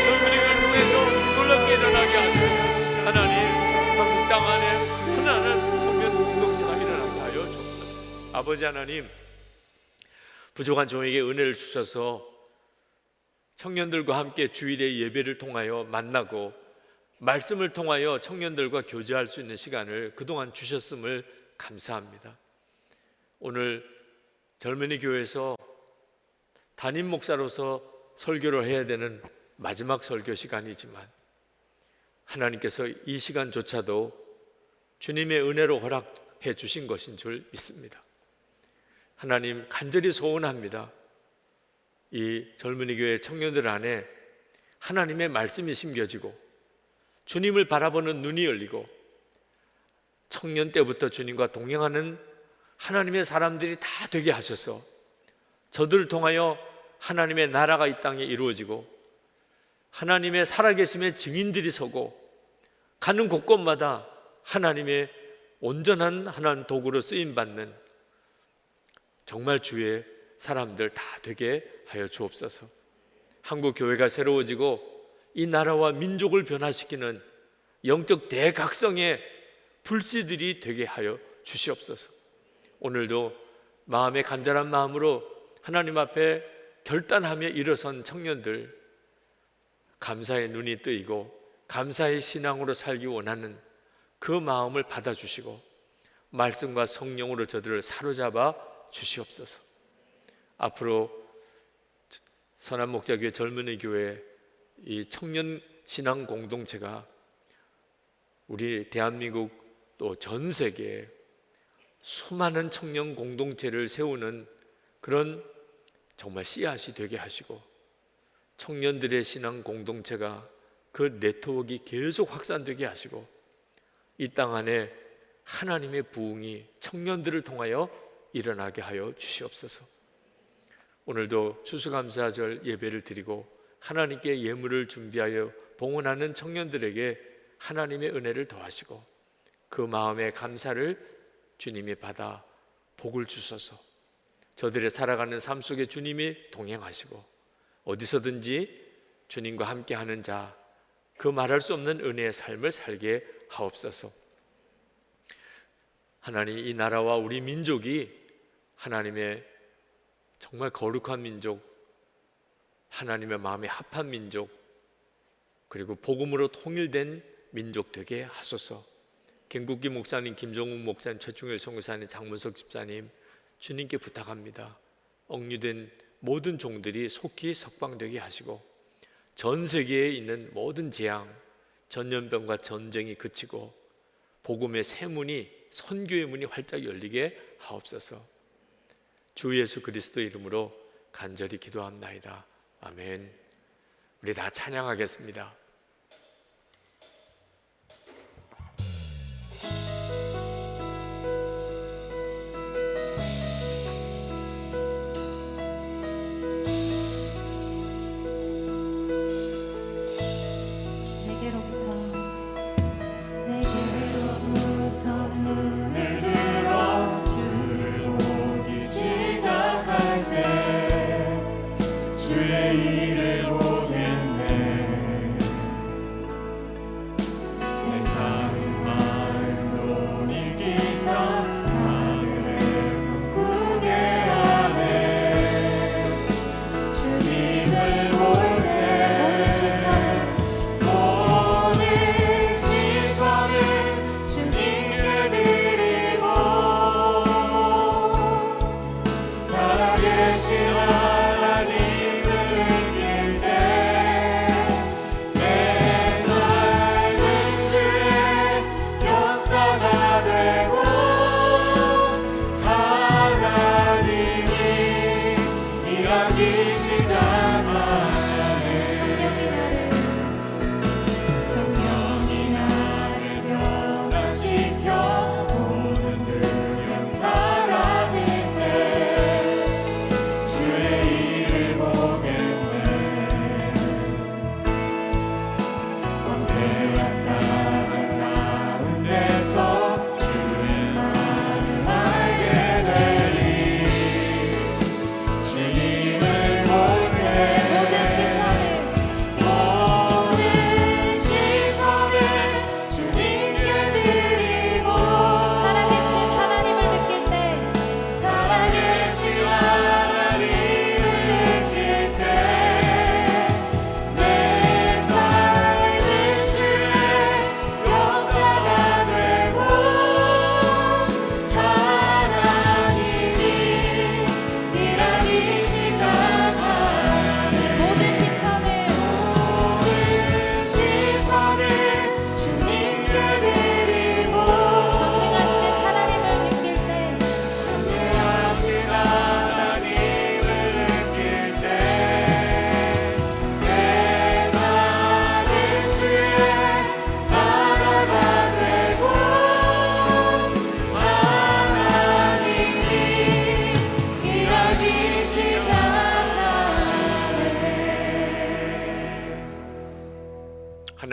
젊은이를 통해서 놀랍게 일어나게 하시고 하나님 한국 땅 안에 흔한 청년 공동체가 일어나게 하여 주옵소서. 아버지 하나님, 부족한 종에게 은혜를 주셔서 청년들과 함께 주일의 예배를 통하여 만나고 말씀을 통하여 청년들과 교제할 수 있는 시간을 그동안 주셨음을 감사합니다. 오늘 젊은이 교회에서 담임 목사로서 설교를 해야 되는 마지막 설교 시간이지만 하나님께서 이 시간조차도 주님의 은혜로 허락해 주신 것인 줄 믿습니다. 하나님, 간절히 소원합니다. 이 젊은이 교회 청년들 안에 하나님의 말씀이 심겨지고 주님을 바라보는 눈이 열리고 청년 때부터 주님과 동행하는 하나님의 사람들이 다 되게 하셔서 저들을 통하여 하나님의 나라가 이 땅에 이루어지고 하나님의 살아계심의 증인들이 서고 가는 곳곳마다 하나님의 온전한 하나님 도구로 쓰임받는 정말 주의 사람들 다 되게 하여 주옵소서. 한국 교회가 새로워지고 이 나라와 민족을 변화시키는 영적 대각성의 불씨들이 되게 하여 주시옵소서. 오늘도 마음의 간절한 마음으로 하나님 앞에 결단하며 일어선 청년들, 감사의 눈이 뜨이고 감사의 신앙으로 살기 원하는 그 마음을 받아주시고 말씀과 성령으로 저들을 사로잡아 주시옵소서. 앞으로 선한 목자교회 젊은이 교회 이 청년 신앙 공동체가 우리 대한민국 또 전 세계에 수많은 청년 공동체를 세우는 그런 정말 씨앗이 되게 하시고 청년들의 신앙 공동체가 그 네트워크가 계속 확산되게 하시고 이 땅 안에 하나님의 부흥이 청년들을 통하여 일어나게 하여 주시옵소서. 오늘도 추수감사절 예배를 드리고 하나님께 예물을 준비하여 봉헌하는 청년들에게 하나님의 은혜를 더하시고 그 마음의 감사를 주님이 받아 복을 주셔서 저들의 살아가는 삶 속에 주님이 동행하시고 어디서든지 주님과 함께하는 자, 그 말할 수 없는 은혜의 삶을 살게 하옵소서. 하나님, 이 나라와 우리 민족이 하나님의 정말 거룩한 민족, 하나님의 마음에 합한 민족, 그리고 복음으로 통일된 민족 되게 하소서. 김국기 목사님, 김종욱 목사님, 최충일 선교사님, 장문석 집사님, 주님께 부탁합니다. 억류된 모든 종들이 속히 석방되게 하시고 전 세계에 있는 모든 재앙, 전염병과 전쟁이 그치고 복음의 새 문이, 선교의 문이 활짝 열리게 하옵소서. 주 예수 그리스도 이름으로 간절히 기도합나이다. 아멘. 우리 다 찬양하겠습니다. 주의 일을 보겠네.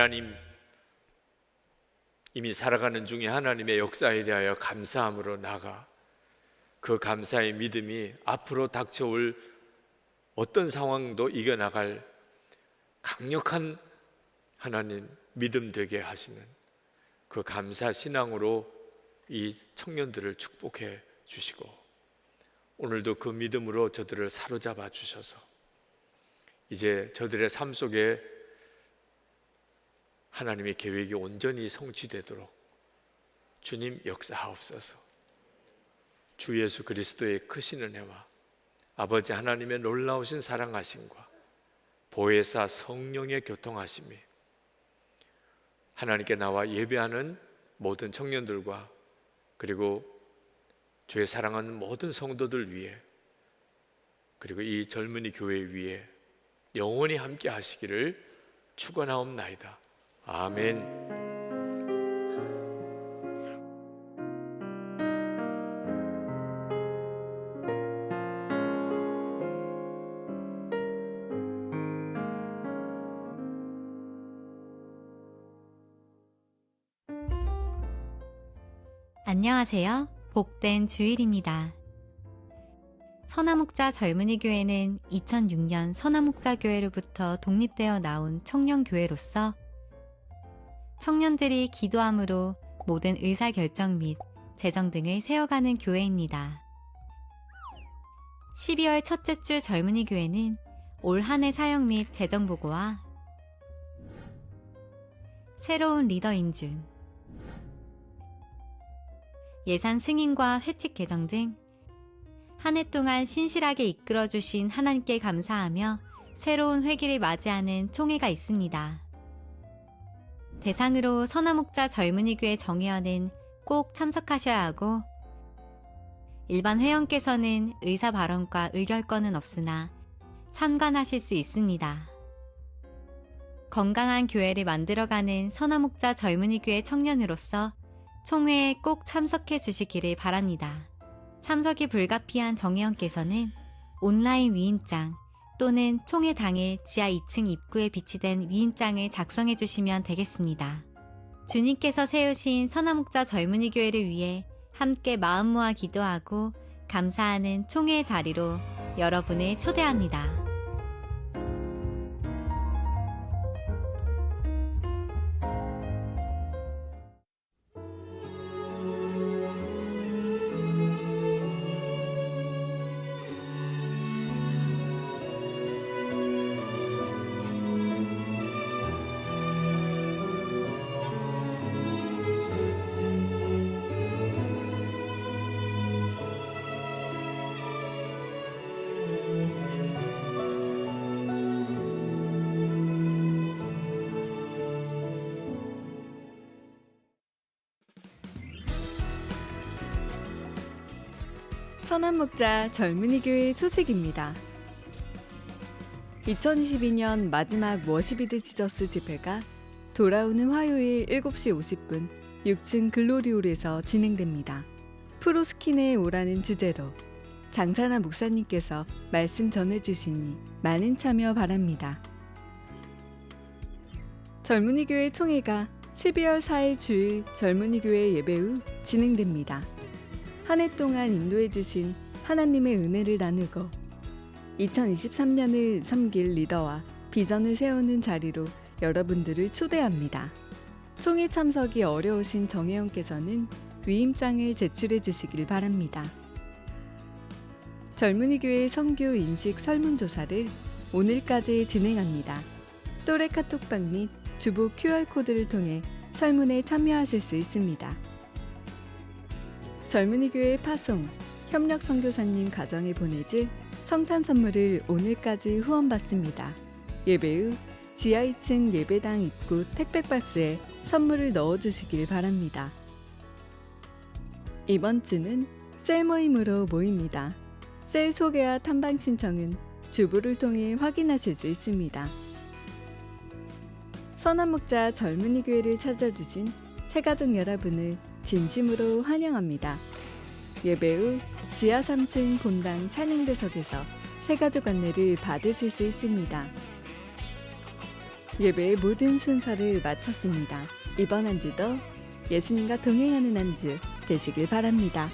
하나님, 이미 살아가는 중에 하나님의 역사에 대하여 감사함으로 나가 그 감사의 믿음이 앞으로 닥쳐올 어떤 상황도 이겨나갈 강력한 하나님 믿음 되게 하시는 그 감사 신앙으로 이 청년들을 축복해 주시고, 오늘도 그 믿음으로 저들을 사로잡아 주셔서 이제 저들의 삶 속에 하나님의 계획이 온전히 성취되도록 주님 역사하옵소서. 주 예수 그리스도의 크신 은혜와 아버지 하나님의 놀라우신 사랑하심과 보혜사 성령의 교통하심이 하나님께 나와 예배하는 모든 청년들과 그리고 주의 사랑하는 모든 성도들 위해, 그리고 이 젊은이 교회 위에 영원히 함께 하시기를 축원하옵나이다. 아멘. 안녕하세요. 복된 주일입니다. 선화목자 젊은이 교회는 2006년 선화목자 교회로부터 독립되어 나온 청년교회로서 청년들이 기도함으로 모든 의사결정 및 재정 등을 세워가는 교회입니다. 12월 첫째 주 젊은이 교회는 올 한 해 사역 및 재정 보고와 새로운 리더 인준, 예산 승인과 회칙 개정 등 한 해 동안 신실하게 이끌어주신 하나님께 감사하며 새로운 회기를 맞이하는 총회가 있습니다. 대상으로 선화목자 젊은이 교회 정회원은 꼭 참석하셔야 하고, 일반 회원께서는 의사 발언과 의결권은 없으나 참관하실 수 있습니다. 건강한 교회를 만들어가는 선화목자 젊은이 교회 청년으로서 총회에 꼭 참석해 주시기를 바랍니다. 참석이 불가피한 정회원께서는 온라인 위임장 또는 총회 당일 지하 2층 입구에 비치된 위임장을 작성해 주시면 되겠습니다. 주님께서 세우신 선화목자 젊은이 교회를 위해 함께 마음 모아 기도하고 감사하는 총회의 자리로 여러분을 초대합니다. 선한목자 젊은이교회 소식입니다. 2022년 마지막 워시비드 지저스 집회가 돌아오는 화요일 7시 50분 6층 글로리홀에서 진행됩니다. 프로스킨에 오라는 주제로 장사나 목사님께서 말씀 전해주시니 많은 참여 바랍니다. 젊은이교회 총회가 12월 4일 주일 젊은이교회 예배 후 진행됩니다. 한 해 동안 인도해 주신 하나님의 은혜를 나누고 2023년을 섬길 리더와 비전을 세우는 자리로 여러분들을 초대합니다. 총회 참석이 어려우신 정혜원께서는 위임장을 제출해 주시길 바랍니다. 젊은이교회 선교 인식 설문조사를 오늘까지 진행합니다. 또래 카톡방 및 주보 QR코드를 통해 설문에 참여하실 수 있습니다. 젊은이교회 파송, 협력 선교사님 가정에 보내질 성탄 선물을 오늘까지 후원받습니다. 예배 후 지하 2층 예배당 입구 택배박스에 선물을 넣어주시길 바랍니다. 이번 주는 셀 모임으로 모입니다. 셀 소개와 탐방 신청은 주보를 통해 확인하실 수 있습니다. 선한목자 젊은이교회를 찾아주신 새가족 여러분을 진심으로 환영합니다. 예배 후 지하 3층 본당 찬양대석에서 새가족 안내를 받으실 수 있습니다. 예배의 모든 순서를 마쳤습니다. 이번 한 주도 예수님과 동행하는 한 주 되시길 바랍니다.